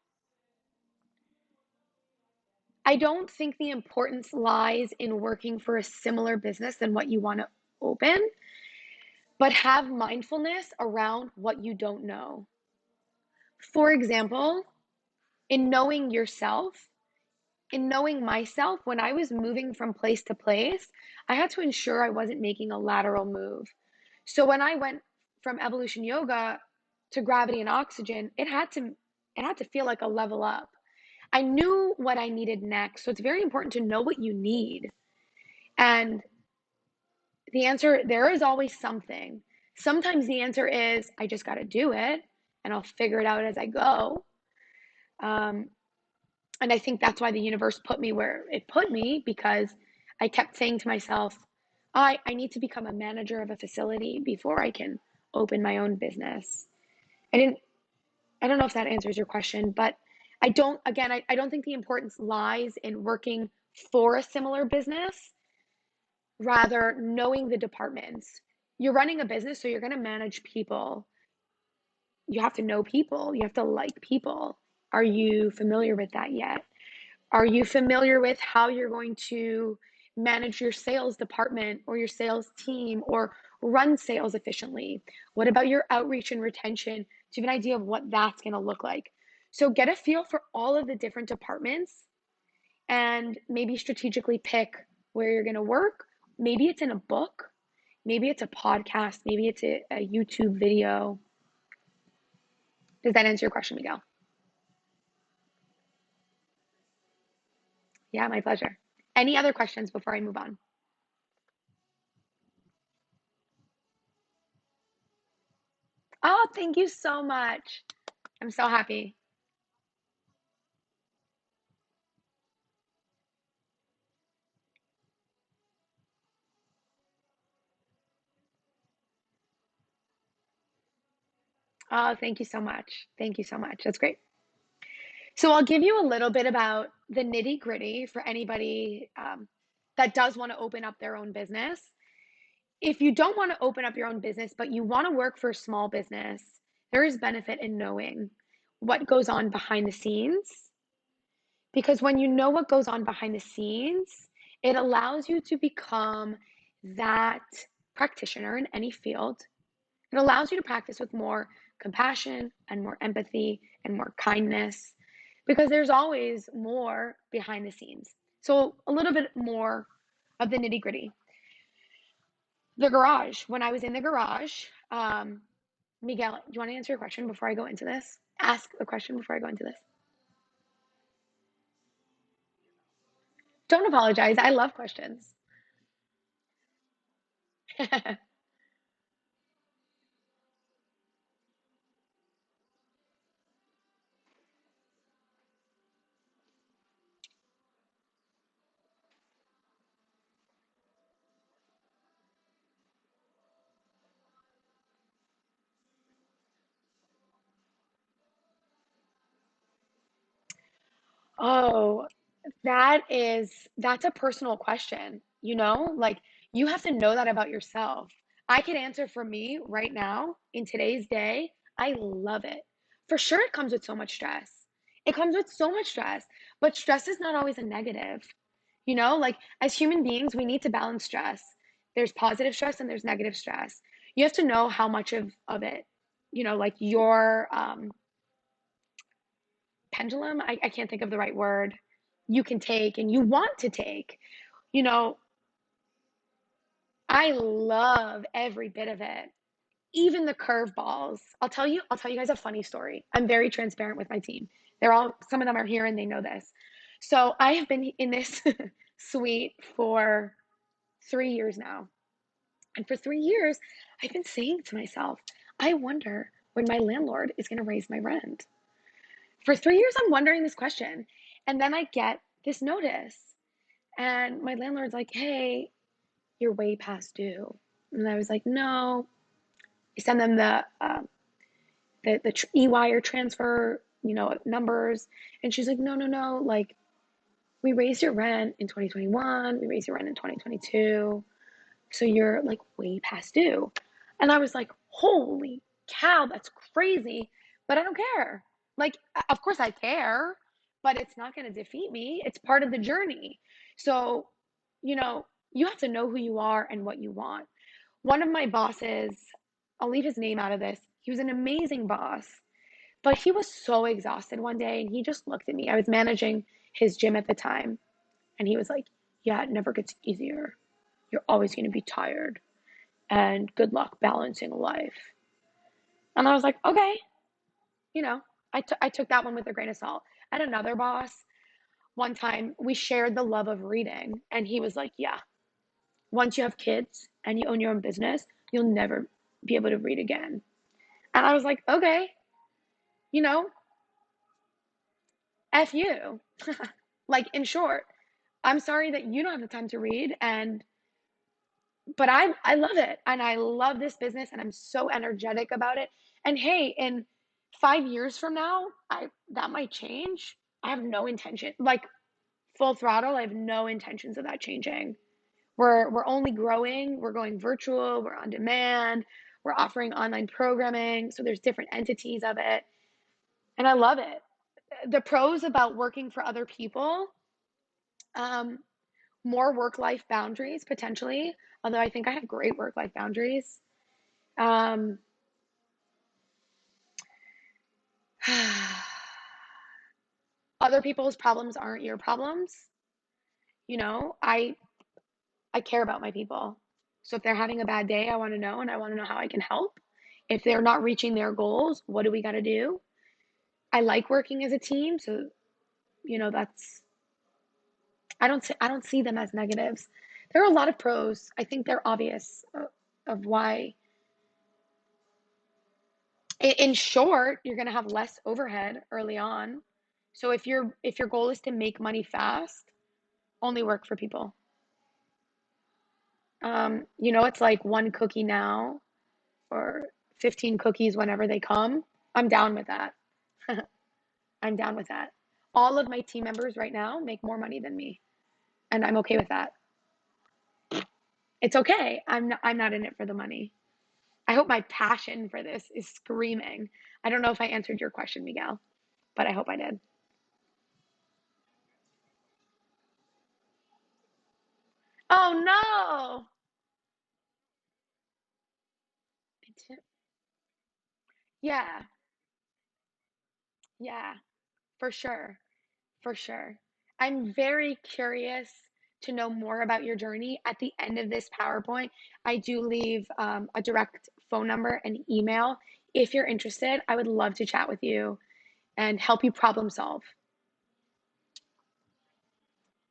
A: I don't think the importance lies in working for a similar business than what you want to open, but have mindfulness around what you don't know. For example, in knowing yourself, in knowing myself, when I was moving from place to place, I had to ensure I wasn't making a lateral move. So when I went from evolution yoga to gravity and oxygen, it had to feel like a level up. I knew what I needed next. So it's very important to know what you need. And the answer, there is always something. Sometimes the answer is, I just got to do it and I'll figure it out as I go. Um, and I think that's why the universe put me where it put me, because I kept saying to myself, I need to become a manager of a facility before I can open my own business. I don't know if that answers your question, but I don't think the importance lies in working for a similar business, rather knowing the departments. You're running a business, so you're going to manage people. You have to know people. You have to like people. Are you familiar with that yet? Are you familiar with how you're going to manage your sales department or your sales team or run sales efficiently? What about your outreach and retention? Do you have an idea of what that's going to look like? So get a feel for all of the different departments and maybe strategically pick where you're going to work. Maybe it's in a book, maybe it's a podcast, maybe it's a YouTube video. Does that answer your question, Miguel? Yeah, my pleasure. Any other questions before I move on? Oh, thank you so much. I'm so happy. Oh, thank you so much. Thank you so much. That's great. So I'll give you a little bit about the nitty gritty for anybody that does want to open up their own business. If you don't want to open up your own business, but you want to work for a small business, there is benefit in knowing what goes on behind the scenes. Because when you know what goes on behind the scenes, it allows you to become that practitioner in any field. It allows you to practice with more compassion and more empathy and more kindness because there's always more behind the scenes. So, a little bit more of the nitty gritty. The garage. When I was in the garage, Miguel, do you want to answer your question before I go into this? Ask a question before I go into this. Don't apologize. I love questions. Oh, that's a personal question, you know? Like you have to know that about yourself. I can answer for me right now in today's day. I love it. For sure it comes with so much stress. It comes with so much stress, but stress is not always a negative. You know, like as human beings, we need to balance stress. There's positive stress and there's negative stress. You have to know how much of it, like your pendulum, I can't think of the right word, you can take and you want to take. You know, I love every bit of it, even the curveballs. I'll tell you guys a funny story. I'm very transparent with my team. Some of them are here and they know this. So I have been in this suite for 3 years now. And for 3 years, I've been saying to myself, I wonder when my landlord is going to raise my rent. For 3 years, I'm wondering this question. And then I get this notice. And my landlord's like, hey, you're way past due. And I was like, no. I send them the e-wire transfer, numbers. And she's like, no, no, no. Like, we raised your rent in 2021. We raised your rent in 2022. So you're like way past due. And I was like, holy cow, that's crazy. But I don't care. Like, of course I care, but it's not going to defeat me. It's part of the journey. So, you have to know who you are and what you want. One of my bosses, I'll leave his name out of this. He was an amazing boss, but he was so exhausted one day and he just looked at me. I was managing his gym at the time. And he was like, yeah, it never gets easier. You're always going to be tired. And good luck balancing life. And I was like, okay, you know, I took that one with a grain of salt. I had another boss, one time we shared the love of reading. And he was like, yeah, once you have kids and you own your own business, you'll never be able to read again. And I was like, okay, you know, F you. Like, in short, I'm sorry that you don't have the time to read. But I love it and I love this business and I'm so energetic about it. And hey, in 5 years from now, I that might change. I have no intention, like full throttle. I have no intentions of that changing. We're only growing. We're going virtual. We're on demand. We're offering online programming. So there's different entities of it, and I love it. The pros about working for other people Um, More work-life boundaries potentially, although I think I have great work-life boundaries. Um, Other people's problems aren't your problems. You know, I care about my people. So if they're having a bad day, I want to know and I want to know how I can help. If they're not reaching their goals, what do we got to do? I like working as a team, so that's I don't see them as negatives. There are a lot of pros. I think they're obvious of why. In short, you're going to have less overhead early on. So if your goal is to make money fast, only work for people. It's like one cookie now or 15 cookies whenever they come. I'm down with that. I'm down with that. All of my team members right now make more money than me, and I'm okay with that. It's okay. I'm not in it for the money. I hope my passion for this is screaming. I don't know if I answered your question, Miguel, but I hope I did. Oh no. Yeah, yeah, for sure. For sure. I'm very curious to know more about your journey. At the end of this PowerPoint, I do leave a direct phone number and email. If you're interested, I would love to chat with you and help you problem solve.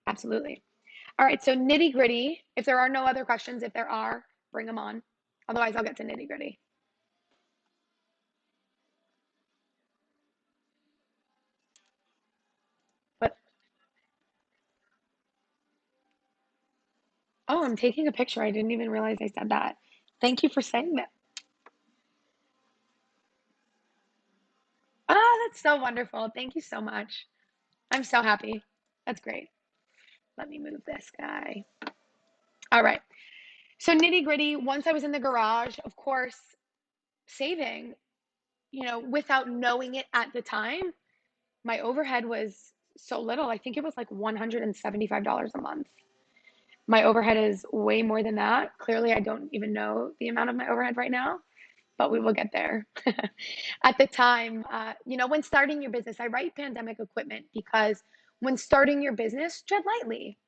A: Absolutely. All right, so nitty gritty. If there are no other questions, if there are, bring them on. Otherwise, I'll get to nitty gritty. But oh, I'm taking a picture. I didn't even realize I said that. Thank you for saying that. Oh, that's so wonderful. Thank you so much. I'm so happy. That's great. Let me move this guy. All right. So nitty gritty, once I was in the garage, of course, saving, without knowing it at the time, my overhead was so little. I think it was like $175 a month. My overhead is way more than that. Clearly, I don't even know the amount of my overhead right now, but we will get there. At the time, when starting your business, I write pandemic equipment because when starting your business, tread lightly.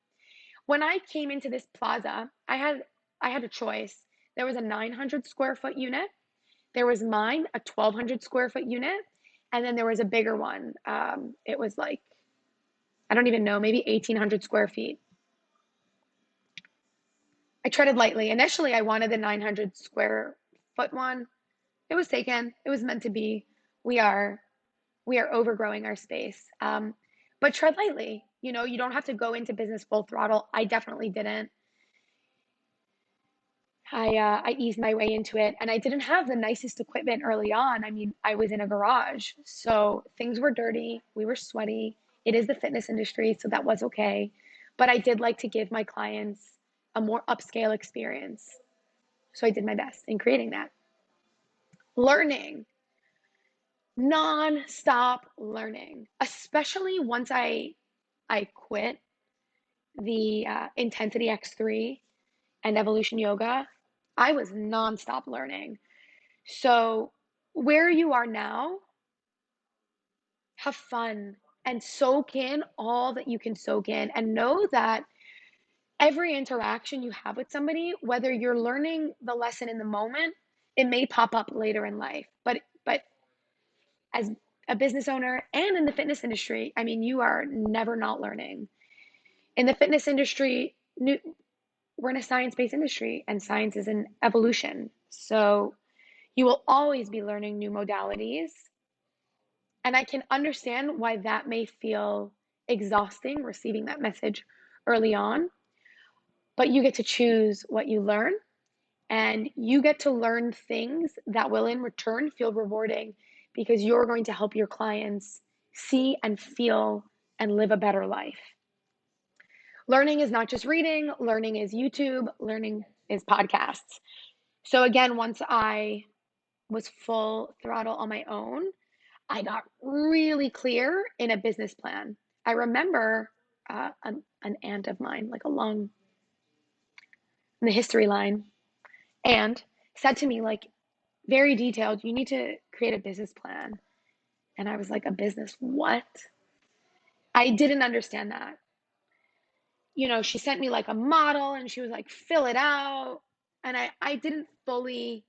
A: When I came into this plaza, I had a choice. There was a 900 square foot unit. There was mine, a 1,200 square foot unit, and then there was a bigger one. It was like I don't even know, maybe 1,800 square feet. I treaded lightly. Initially, I wanted the 900 square foot one. It was taken. It was meant to be. We are we are overgrowing our space. But tread lightly. You don't have to go into business full throttle. I definitely didn't. I eased my way into it, and I didn't have the nicest equipment early on. I mean, I was in a garage, so things were dirty. We were sweaty. It is the fitness industry, so that was okay. But I did like to give my clients a more upscale experience. So I did my best in creating that. Learning, non-stop learning, especially once I quit the Intensity X3 and Evolution Yoga. I was non-stop learning. So, where you are now, have fun and soak in all that you can soak in, and know that every interaction you have with somebody, whether you're learning the lesson in the moment, it may pop up later in life. But as a business owner and in the fitness industry, I mean, you are never not learning. In the fitness industry, we're in a science-based industry, and science is an evolution. So, you will always be learning new modalities. And I can understand why that may feel exhausting receiving that message early on, but you get to choose what you learn, and you get to learn things that will in return feel rewarding because you're going to help your clients see and feel and live a better life. Learning is not just reading, learning is YouTube, learning is podcasts. So, again, once I was full throttle on my own, I got really clear in a business plan. I remember an aunt of mine, like along the history line, and said to me, like, very detailed, you need to create a business plan. And I was like, a business what? I didn't understand that. She sent me like a model and she was like, fill it out. And I didn't fully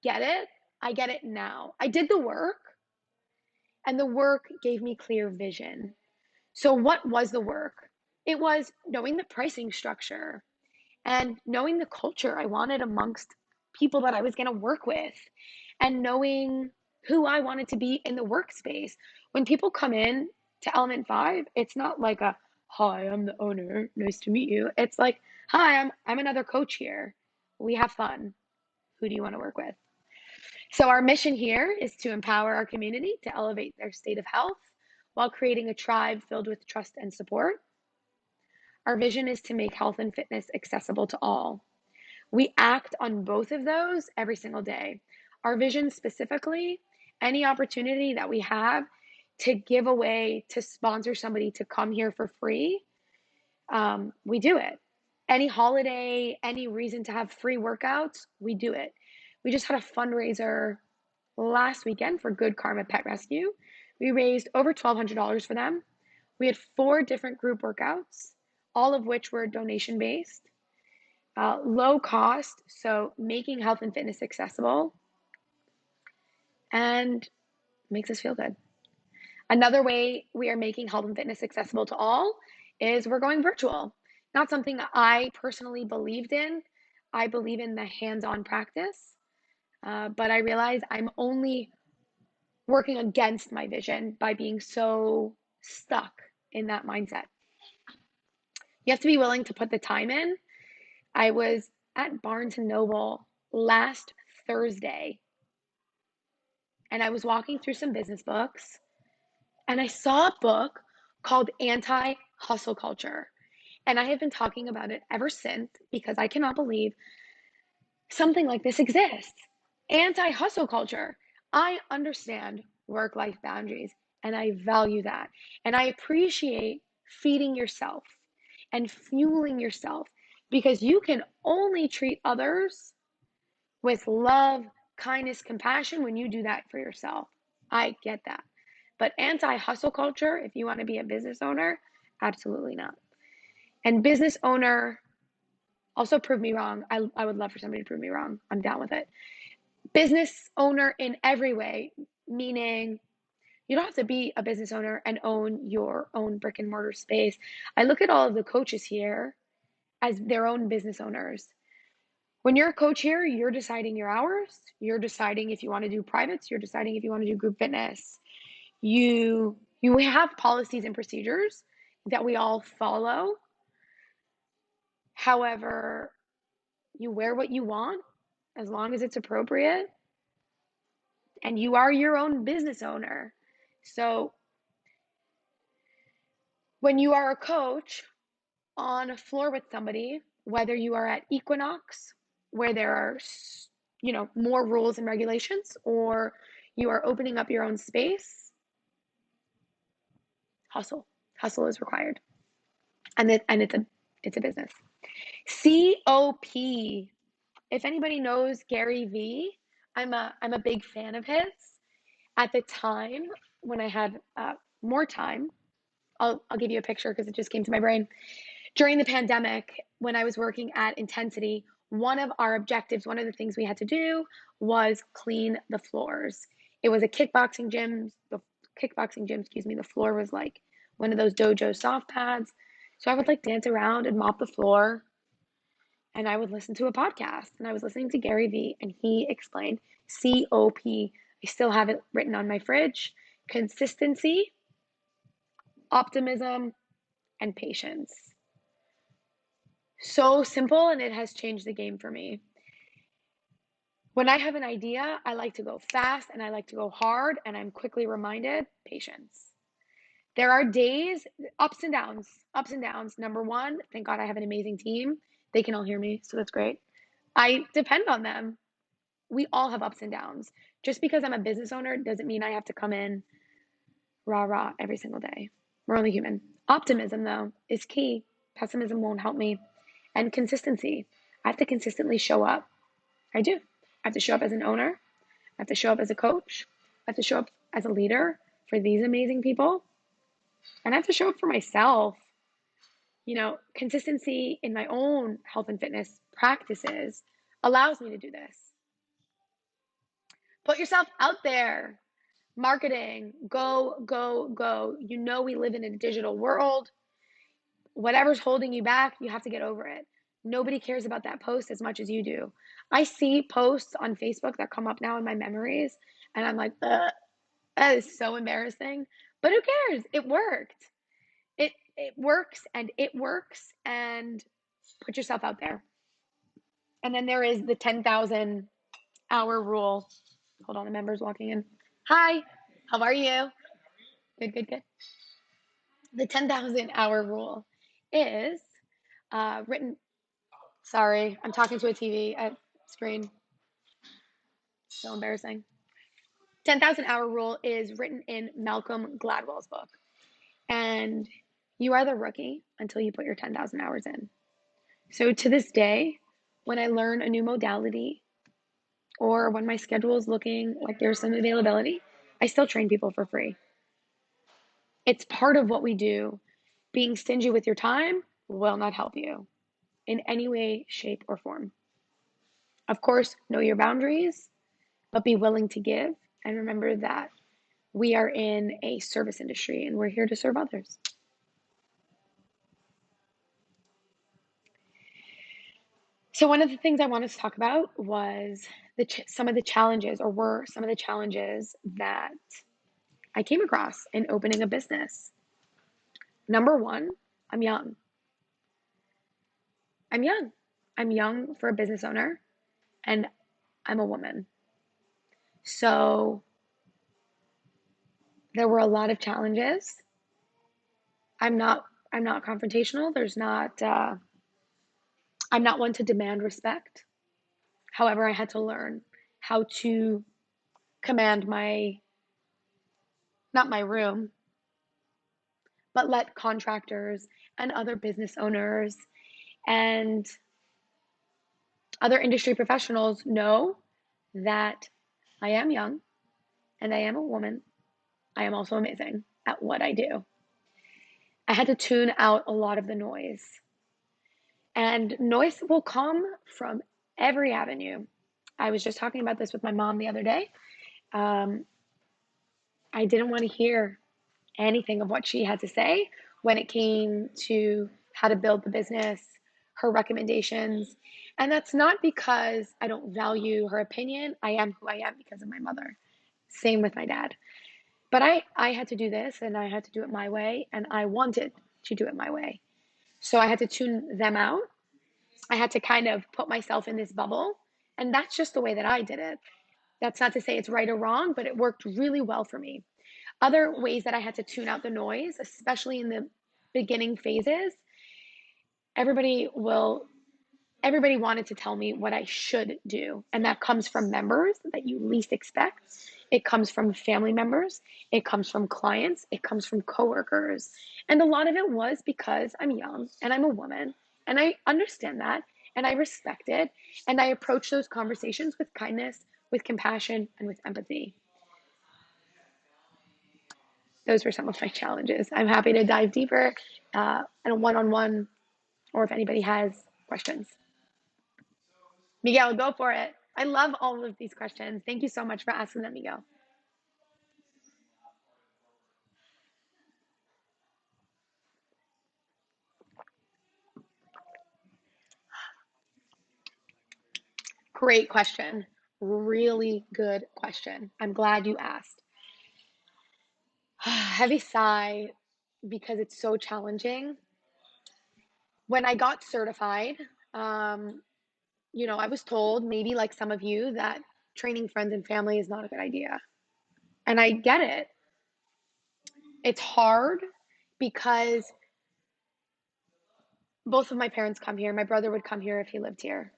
A: get it. I get it now. I did the work, and the work gave me clear vision. So, what was the work? It was knowing the pricing structure and knowing the culture I wanted amongst people that I was going to work with, and knowing who I wanted to be in the workspace. When people come in to Element 5, it's not like a, hi, I'm the owner, nice to meet you. It's like, hi, I'm another coach here. We have fun. Who do you want to work with? So our mission here is to empower our community to elevate their state of health while creating a tribe filled with trust and support. Our vision is to make health and fitness accessible to all. We act on both of those every single day. Our vision specifically, any opportunity that we have to give away, to sponsor somebody to come here for free, we do it. Any holiday, any reason to have free workouts, we do it. We just had a fundraiser last weekend for Good Karma Pet Rescue. We raised over $1,200 for them. We had 4 different group workouts, all of which were donation based. Low cost, so making health and fitness accessible, and makes us feel good. Another way we are making health and fitness accessible to all is we're going virtual. Not something I personally believed in. I believe in the hands-on practice, but I realize I'm only working against my vision by being so stuck in that mindset. You have to be willing to put the time in. I was at Barnes and Noble last Thursday, and I was walking through some business books, and I saw a book called Anti-Hustle Culture. And I have been talking about it ever since because I cannot believe something like this exists. Anti-hustle culture. I understand work-life boundaries, and I value that. And I appreciate feeding yourself and fueling yourself, because you can only treat others with love, kindness, compassion when you do that for yourself. I get that. But anti-hustle culture, if you want to be a business owner, absolutely not. And business owner, also prove me wrong. I would love for somebody to prove me wrong. I'm down with it. Business owner in every way, meaning you don't have to be a business owner and own your own brick and mortar space. I look at all of the coaches here as their own business owners. When you're a coach here, you're deciding your hours, you're deciding if you want to do privates, you're deciding if you want to do group fitness. You have policies and procedures that we all follow. However, you wear what you want as long as it's appropriate, and you are your own business owner. So when you are a coach on a floor with somebody, whether you are at Equinox, where there are, more rules and regulations, or you are opening up your own space, hustle is required. And it's a business. COP. If anybody knows Gary Vee, I'm a big fan of his. At the time when I had more time, I'll give you a picture because it just came to my brain. During the pandemic, when I was working at Intensity, one of our objectives, one of the things we had to do was clean the floors. It was a kickboxing gym. The floor was like one of those dojo soft pads. So I would like dance around and mop the floor, and I would listen to a podcast, and I was listening to Gary Vee, and he explained COP. I still have it written on my fridge: consistency, optimism, and patience. So simple, and it has changed the game for me. When I have an idea, I like to go fast and I like to go hard, and I'm quickly reminded, patience. There are days, ups and downs, ups and downs. Number one, thank God I have an amazing team. They can all hear me, so that's great. I depend on them. We all have ups and downs. Just because I'm a business owner doesn't mean I have to come in rah rah every single day. We're only human. Optimism, though, is key. Pessimism won't help me. And consistency. I have to consistently show up. I do. I have to show up as an owner. I have to show up as a coach. I have to show up as a leader for these amazing people. And I have to show up for myself. Consistency in my own health and fitness practices allows me to do this. Put yourself out there. Marketing, go, go, go. We live in a digital world. Whatever's holding you back, you have to get over it. Nobody cares about that post as much as you do. I see posts on Facebook that come up now in my memories, and I'm like, ugh, that is so embarrassing. But who cares? It worked. It works, and it works, and put yourself out there. And then there is the 10,000 hour rule. Hold on, the member's walking in. Hi, how are you? Good, good, good. The 10,000 hour rule is written. Sorry, I'm talking to a TV screen. So embarrassing. 10,000 hour rule is written in Malcolm Gladwell's book. And you are the rookie until you put your 10,000 hours in. So to this day, when I learn a new modality or when my schedule is looking like there's some availability, I still train people for free. It's part of what we do. Being stingy with your time will not help you in any way, shape, or form. Of course, know your boundaries, but be willing to give. And remember that we are in a service industry and we're here to serve others. So one of the things I wanted to talk about was some of the challenges that I came across in opening a business. Number one, I'm young. I'm young. I'm young for a business owner, and I'm a woman. So there were a lot of challenges. I'm not confrontational. I'm not one to demand respect. However, I had to learn how to command not my room, but let contractors and other business owners and other industry professionals know that I am young and I am a woman. I am also amazing at what I do. I had to tune out a lot of the noise. And noise will come from every avenue. I was just talking about this with my mom the other day. I didn't want to hear anything of what she had to say when it came to how to build the business, her recommendations. And that's not because I don't value her opinion. I am who I am because of my mother. Same with my dad. But I had to do this and I had to do it my way, and I wanted to do it my way. So I had to tune them out. I had to kind of put myself in this bubble. And that's just the way that I did it. That's not to say it's right or wrong, but it worked really well for me. Other ways that I had to tune out the noise, especially in the beginning phases, everybody wanted to tell me what I should do. And that comes from members that you least expect. It comes from family members. It comes from clients. It comes from coworkers. And a lot of it was because I'm young and I'm a woman. And I understand that. And I respect it. And I approach those conversations with kindness, with compassion, and with empathy. Those were some of my challenges. I'm happy to dive deeper in a one-on-one, or if anybody has questions. Miguel, go for it. I love all of these questions. Thank you so much for asking them, Miguel. Great question. Really good question. I'm glad you asked. Heavy sigh because it's so challenging. When I got certified, I was told, maybe like some of you, that training friends and family is not a good idea. And I get it. It's hard because both of my parents come here. My brother would come here if he lived here.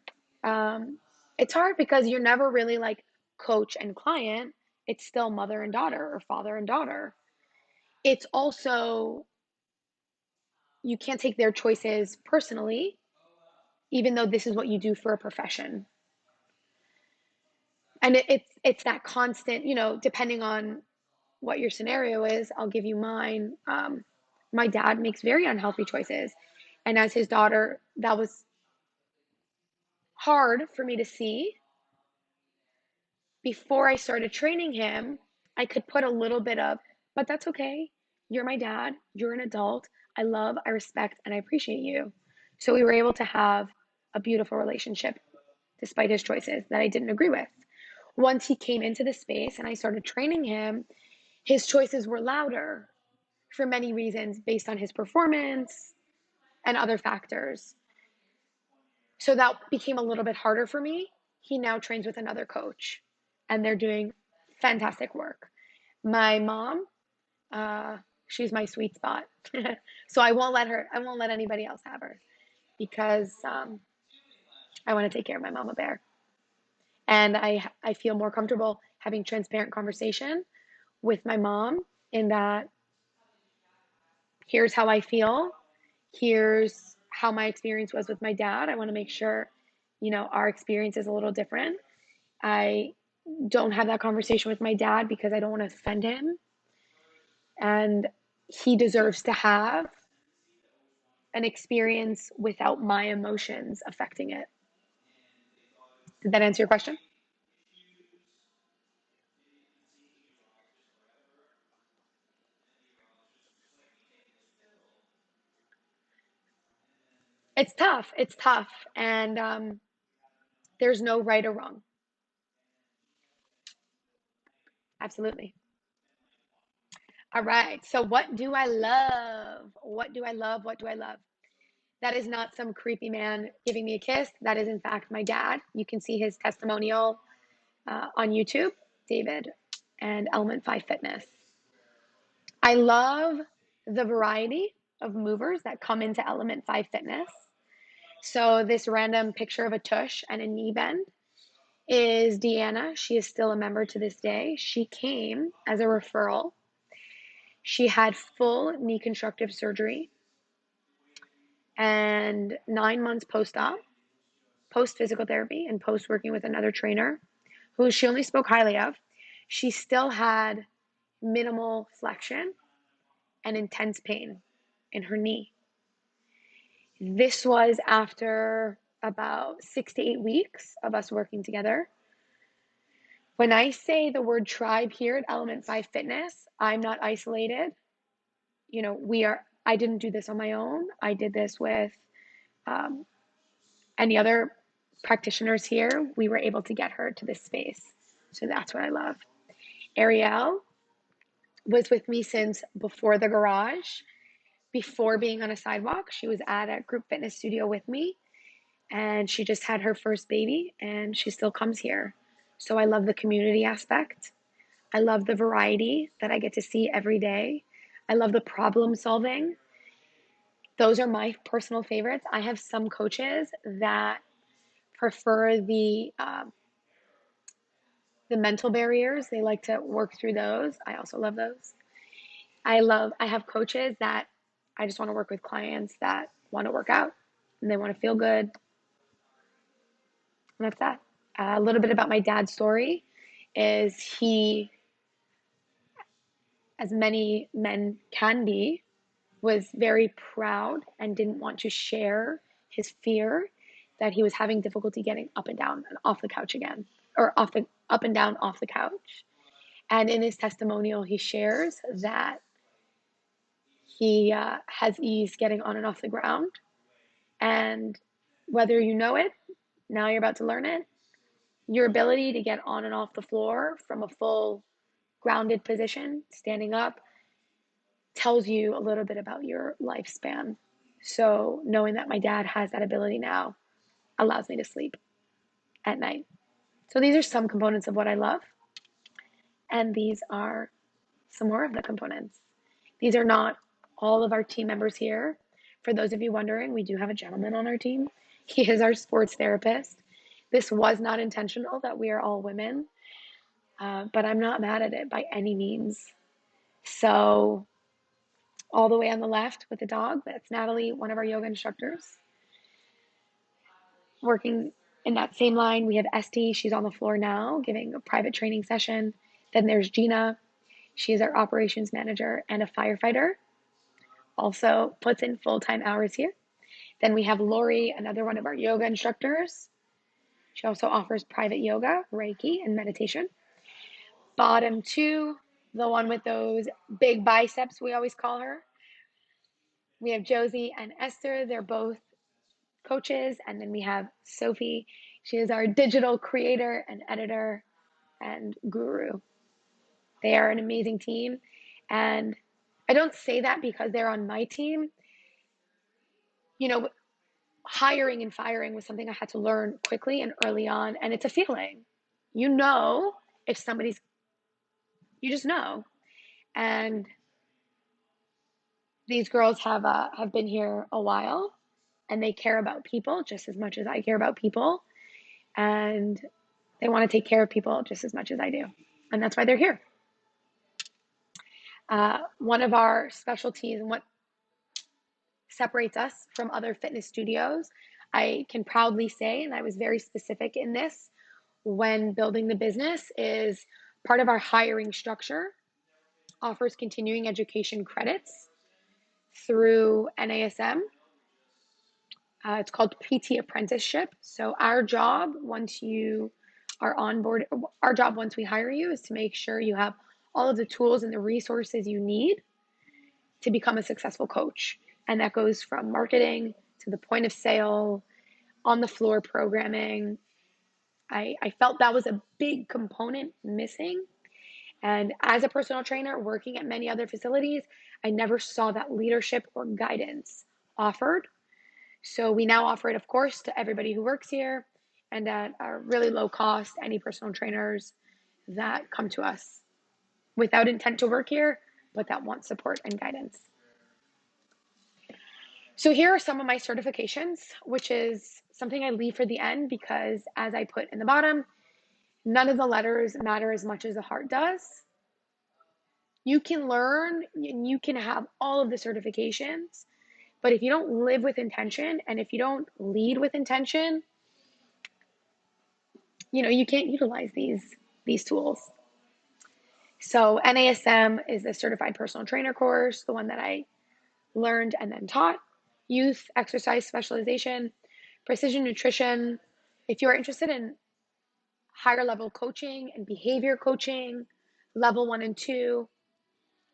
A: It's hard because you're never really like coach and client. It's still mother and daughter or father and daughter. It's also you can't take their choices personally, even though this is what you do for a profession. And it's that constant, depending on what your scenario is. I'll give you mine. My dad makes very unhealthy choices, and as his daughter, that was hard for me to see. Before I started training him, I could put a little bit of, but that's okay. You're my dad. You're an adult. I love, I respect, and I appreciate you. So we were able to have a beautiful relationship despite his choices that I didn't agree with. Once he came into the space and I started training him, his choices were louder for many reasons based on his performance and other factors. So that became a little bit harder for me. He now trains with another coach and they're doing fantastic work. My mom, uh, she's my sweet spot. So I won't let anybody else have her because I want to take care of my mama bear. And I feel more comfortable having transparent conversation with my mom in that here's how I feel. Here's how my experience was with my dad. I want to make sure, our experience is a little different. I don't have that conversation with my dad because I don't want to offend him. And he deserves to have an experience without my emotions affecting it. Did that answer your question? It's tough. It's tough. And there's no right or wrong. Absolutely. All right. So, what do I love? What do I love? What do I love? That is not some creepy man giving me a kiss. That is, in fact, my dad. You can see his testimonial on YouTube, David, and Element 5 Fitness. I love the variety of movers that come into Element 5 Fitness. So, this random picture of a tush and a knee bend is Deanna. She is still a member to this day. She came as a referral. She had full knee constructive surgery and 9 months post op, post physical therapy, and post working with another trainer who she only spoke highly of. She still had minimal flexion and intense pain in her knee. This was after about 6 to 8 weeks of us working together. When I say the word tribe here at Element 5 Fitness, I'm not isolated. I didn't do this on my own. I did this with um, any other practitioners here. We were able to get her to this space. So that's what I love. Ariel was with me since before the garage, before being on a sidewalk. She was at a group fitness studio with me, and she just had her first baby, and she still comes here. So I love the community aspect. I love the variety that I get to see every day. I love the problem solving. Those are my personal favorites. I have some coaches that prefer the mental barriers. They like to work through those. I also love those. I have coaches that I just want to work with clients that want to work out and they want to feel good. And that's that. A little bit about my dad's story is he, as many men can be, was very proud and didn't want to share his fear that he was having difficulty getting up and down and off the couch again, or up and down off the couch. And in his testimonial, he shares that he has ease getting on and off the ground. And whether you know it, now you're about to learn it, your ability to get on and off the floor from a full grounded position, standing up, tells you a little bit about your lifespan. So knowing that my dad has that ability now allows me to sleep at night. So these are some components of what I love. And these are some more of the components. These are not all of our team members here. For those of you wondering, we do have a gentleman on our team. He is our sports therapist. This was not intentional that we are all women, but I'm not mad at it by any means. So all the way on the left with the dog, that's Natalie, one of our yoga instructors. Working in that same line, we have Esty. She's on the floor now giving a private training session. Then there's Gina. She is our operations manager and a firefighter. Also puts in full-time hours here. Then we have Lori, another one of our yoga instructors. She also offers private yoga, Reiki, and meditation. Bottom two, the one with those big biceps, we always call her. We have Josie and Esther. They're both coaches. And then we have Sophie. She is our digital creator and editor and guru. They are an amazing team. And I don't say that because they're on my team. You know, hiring and firing was something I had to learn quickly and early on. And it's a feeling. You know, if somebody's, you just know. And these girls have been here a while, and they care about people just as much as I care about people, and they want to take care of people just as much as I do, and that's why they're here. One of our specialties and what separates us from other fitness studios, I can proudly say, and I was very specific in this when building the business, is part of our hiring structure offers continuing education credits through NASM. It's called PT apprenticeship. So our job once you are on board, our job once we hire you is to make sure you have all of the tools and the resources you need to become a successful coach. And that goes from marketing to the point of sale, on the floor programming. I felt that was a big component missing. And as a personal trainer working at many other facilities, I never saw that leadership or guidance offered. So we now offer it, of course, to everybody who works here and at a really low cost, any personal trainers that come to us without intent to work here, but that want support and guidance. So here are some of my certifications, which is something I leave for the end because, as I put in the bottom, none of the letters matter as much as the heart does. You can learn and you can have all of the certifications, but if you don't live with intention and if you don't lead with intention, you can't utilize these tools. So NASM is the certified personal trainer course, the one that I learned and then taught. Youth exercise specialization, precision nutrition. If you're interested in higher level coaching and behavior coaching, level 1 and 2,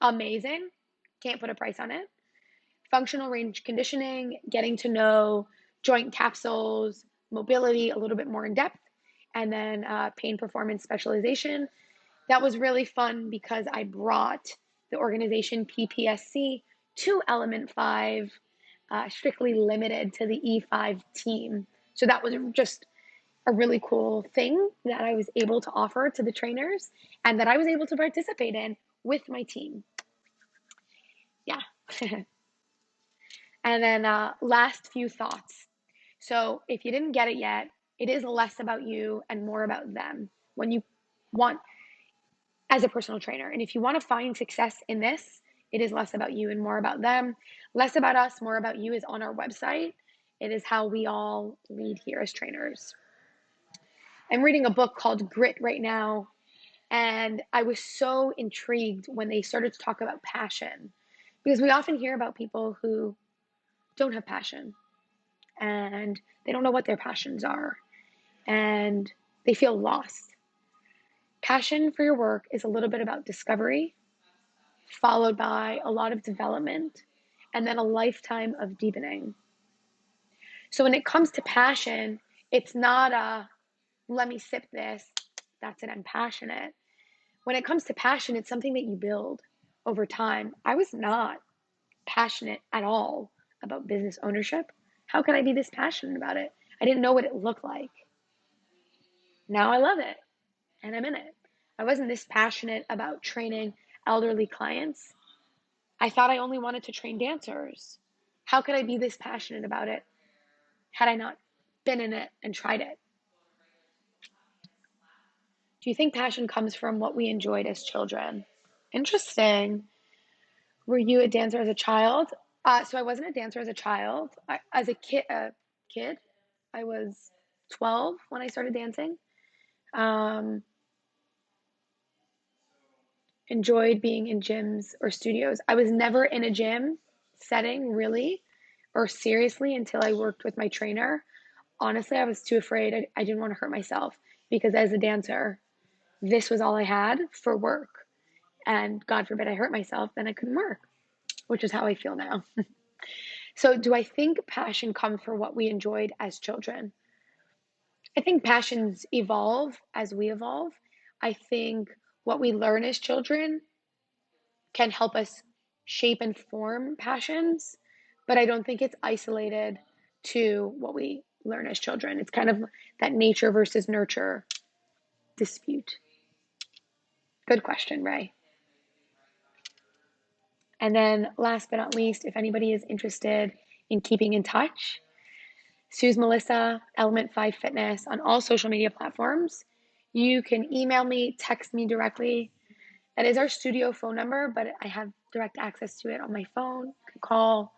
A: amazing. Can't put a price on it. Functional range conditioning, getting to know joint capsules, mobility a little bit more in depth, and then pain performance specialization. That was really fun because I brought the organization PPSC to Element 5, strictly limited to the E5 team. So that was just a really cool thing that I was able to offer to the trainers and that I was able to participate in with my team. Yeah. And then last few thoughts. So if you didn't get it yet, it is less about you and more about them when you want, as a personal trainer. And if you want to find success in this, it is less about you and more about them. Less about us, more about you is on our website. It is how we all lead here as trainers. I'm reading a book called Grit right now, and I was so intrigued when they started to talk about passion, because we often hear about people who don't have passion and they don't know what their passions are and they feel lost. Passion for your work is a little bit about discovery, followed by a lot of development, and then a lifetime of deepening. So when it comes to passion, it's not a let me sip this, that's it, I'm passionate. When it comes to passion, it's something that you build over time. I was not passionate at all about business ownership. How could I be this passionate about it? I didn't know what it looked like. Now I love it and I'm in it. I wasn't this passionate about training elderly clients. I thought I only wanted to train dancers. How could I be this passionate about it had I not been in it and tried it? Do you think passion comes from what we enjoyed as children? Interesting. Were you a dancer as a child? So I wasn't a dancer as a child. As a kid, I was 12 when I started dancing. Um, enjoyed being in gyms or studios. I was never in a gym setting really or seriously until I worked with my trainer. Honestly, I was too afraid. I didn't want to hurt myself because as a dancer, this was all I had for work. And God forbid I hurt myself, then I couldn't work, which is how I feel now. So, do I think passion comes from what we enjoyed as children? I think passions evolve as we evolve. I think what we learn as children can help us shape and form passions, but I don't think it's isolated to what we learn as children. It's kind of that nature versus nurture dispute. Good question, Ray. And then last but not least, if anybody is interested in keeping in touch, Sue's Melissa, Element 5 Fitness on all social media platforms. You can email me, text me directly. That is our studio phone number, but I have direct access to it on my phone. You can call.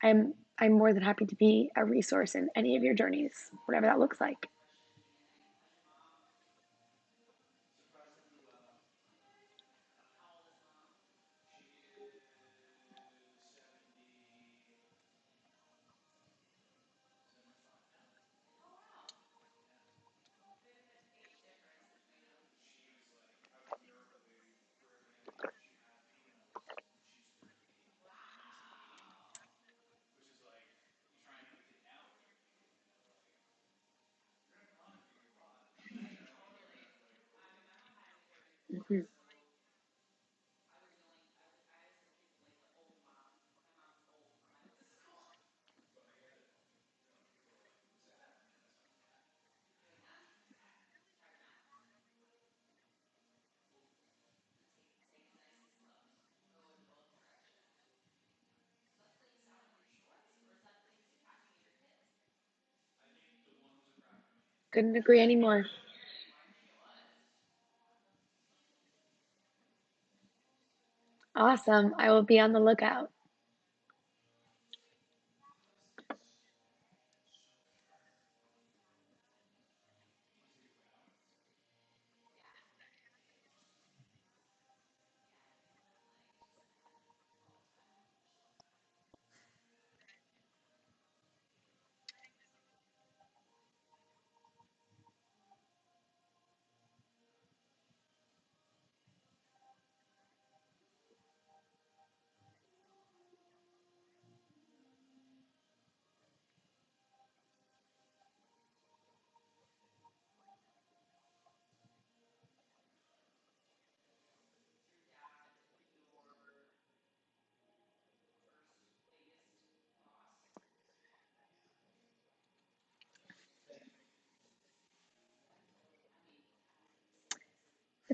A: I'm more than happy to be a resource in any of your journeys, whatever that looks like. Mm-hmm. Couldn't agree anymore. Awesome. I will be on the lookout.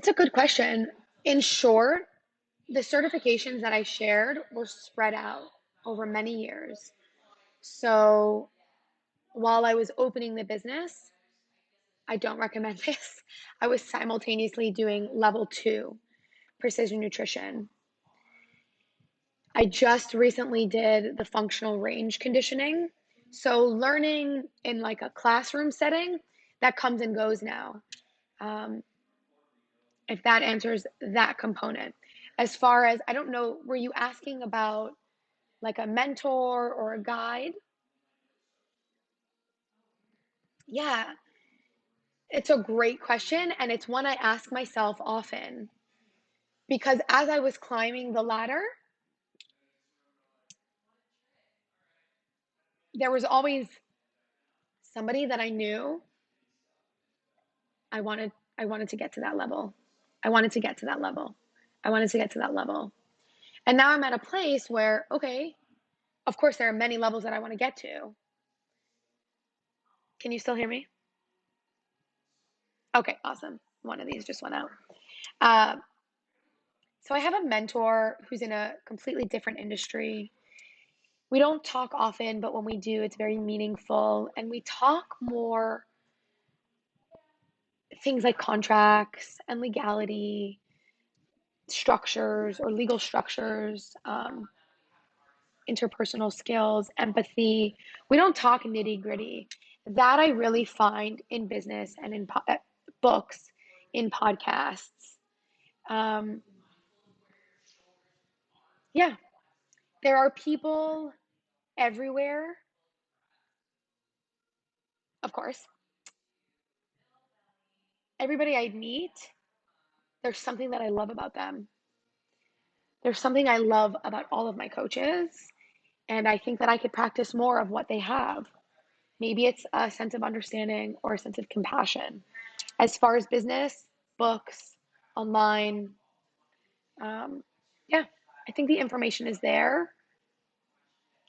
A: That's a good question. In short, the certifications that I shared were spread out over many years. So while I was opening the business, I don't recommend this. I was simultaneously doing level two precision nutrition. I just recently did the functional range conditioning. So learning in like a classroom setting, that comes and goes now. Um, if that answers that component. As far as, I don't know, were you asking about like a mentor or a guide? Yeah, it's a great question. And it's one I ask myself often because as I was climbing the ladder, there was always somebody that I knew I wanted I wanted to get to that level. I wanted to get to that level. I wanted to get to that level. And now I'm at a place where, okay, of course there are many levels that I want to get to. Can you still hear me? Okay, awesome. One of these just went out. Uh, so I have a mentor who's in a completely different industry. We don't talk often, but when we do, it's very meaningful. And we talk more things like contracts and legality. structures or legal structures, interpersonal skills, empathy. We don't talk nitty gritty. That I really find in business and in books, in podcasts. Um, yeah, there are people everywhere, of course. Everybody I meet, there's something that I love about them. There's something I love about all of my coaches, and I think that I could practice more of what they have. Maybe it's a sense of understanding or a sense of compassion. As far as business, books, online, um, yeah, I think the information is there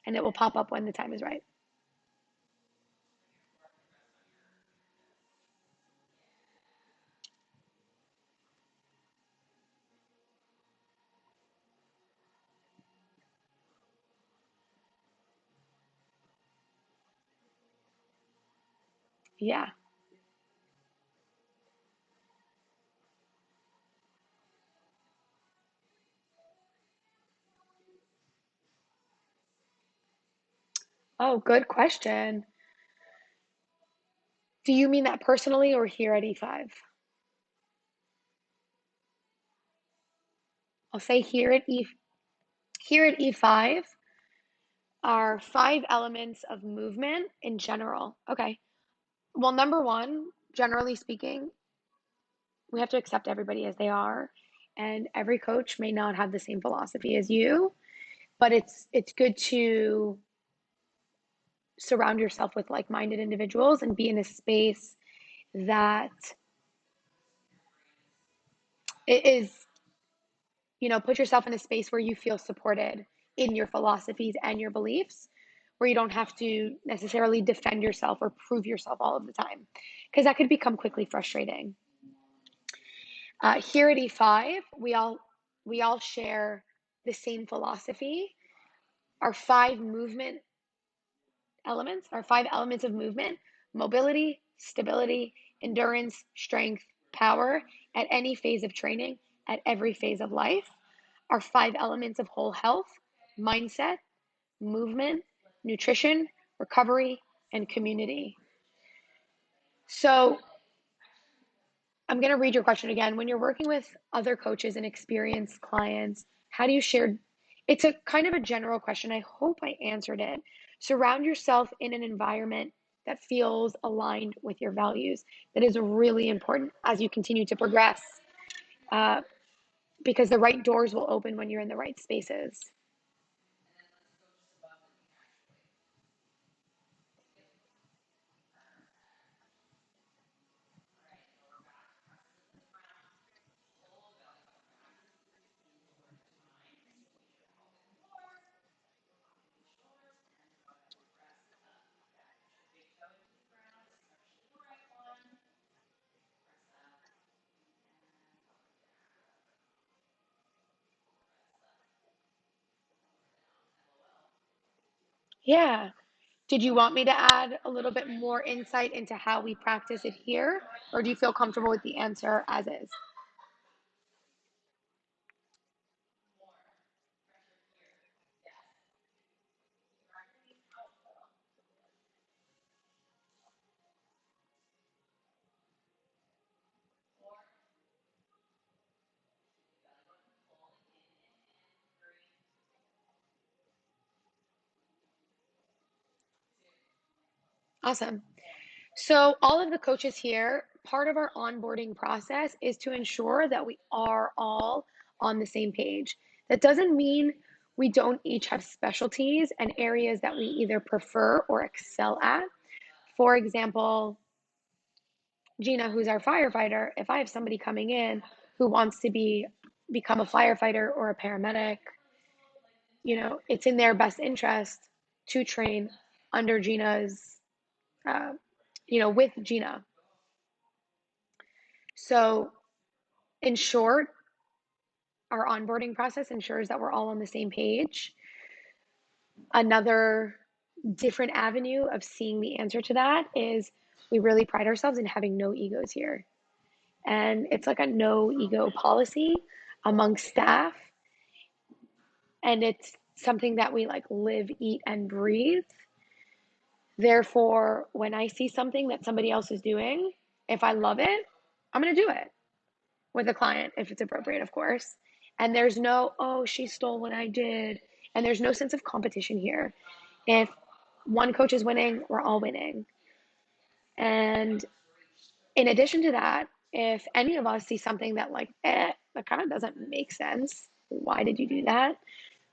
A: and it will pop up when the time is right. Yeah. Oh, good question. Do you mean that personally or here at E5? I'll say here at E5 are 5 elements of movement in general. Okay. Well, number one, generally speaking, we have to accept everybody as they are, and every coach may not have the same philosophy as you, but it's good to surround yourself with like-minded individuals and be in a space that it is, put yourself in a space where you feel supported in your philosophies and your beliefs, where you don't have to necessarily defend yourself or prove yourself all of the time, because that could become quickly frustrating. Here at E5, we all share the same philosophy. Our 5 elements of movement: mobility, stability, endurance, strength, power, at any phase of training, at every phase of life. Our 5 elements of whole health: mindset, movement, nutrition, recovery, and community. So I'm going to read your question again. When you're working with other coaches and experienced clients, how do you share? It's a kind of a general question. I hope I answered it. Surround yourself in an environment that feels aligned with your values. That is really important as you continue to progress, uh, because the right doors will open when you're in the right spaces. Yeah. Did you want me to add a little bit more insight into how we practice it here, or do you feel comfortable with the answer as is? Awesome. So, all of the coaches here, part of our onboarding process is to ensure that we are all on the same page. That doesn't mean we don't each have specialties and areas that we either prefer or excel at. For example, Gina, who's our firefighter, if I have somebody coming in who wants to become a firefighter or a paramedic, it's in their best interest to train under Gina's, uh, with Gina. So, in short, our onboarding process ensures that we're all on the same page. Another different avenue of seeing the answer to that is we really pride ourselves in having no egos here. And it's like a no ego policy. amongst staff, and it's something that we like live, eat, and breathe. Therefore, when I see something that somebody else is doing, if I love it, I'm going to do it with a client if it's appropriate, of course. And there's no, oh, she stole what I did. And there's no sense of competition here. If one coach is winning, we're all winning. And in addition to that, if any of us see something that like, that kind of doesn't make sense, why did you do that?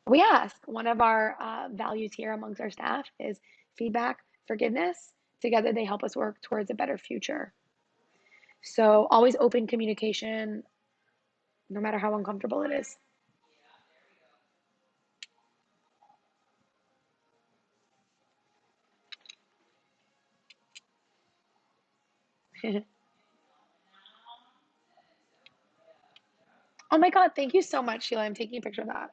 A: We ask. One of our values here amongst our staff is feedback, forgiveness. Together, they help us work towards a better future. So, always open communication, no matter how uncomfortable it is. Oh my God, thank you so much, Sheila. I'm taking a picture of that.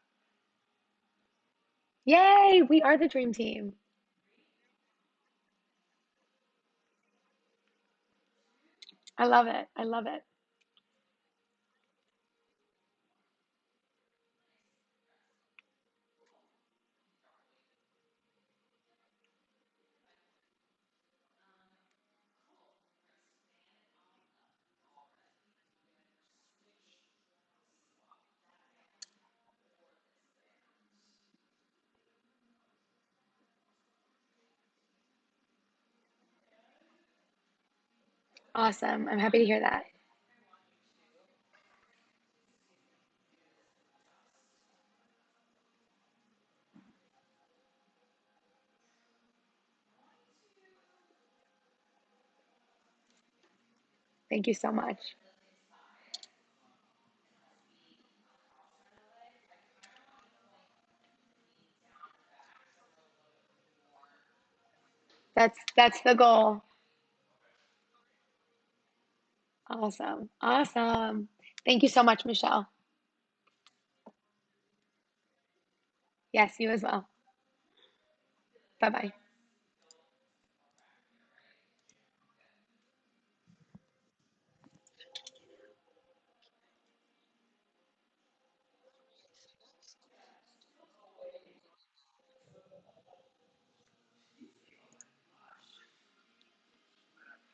A: Yay, we are the dream team. I love it. I love it. Awesome. I'm happy to hear that. Thank you so much. That's the goal. Awesome. Awesome. Thank you so much, Michelle. Yes, you as well. Bye bye.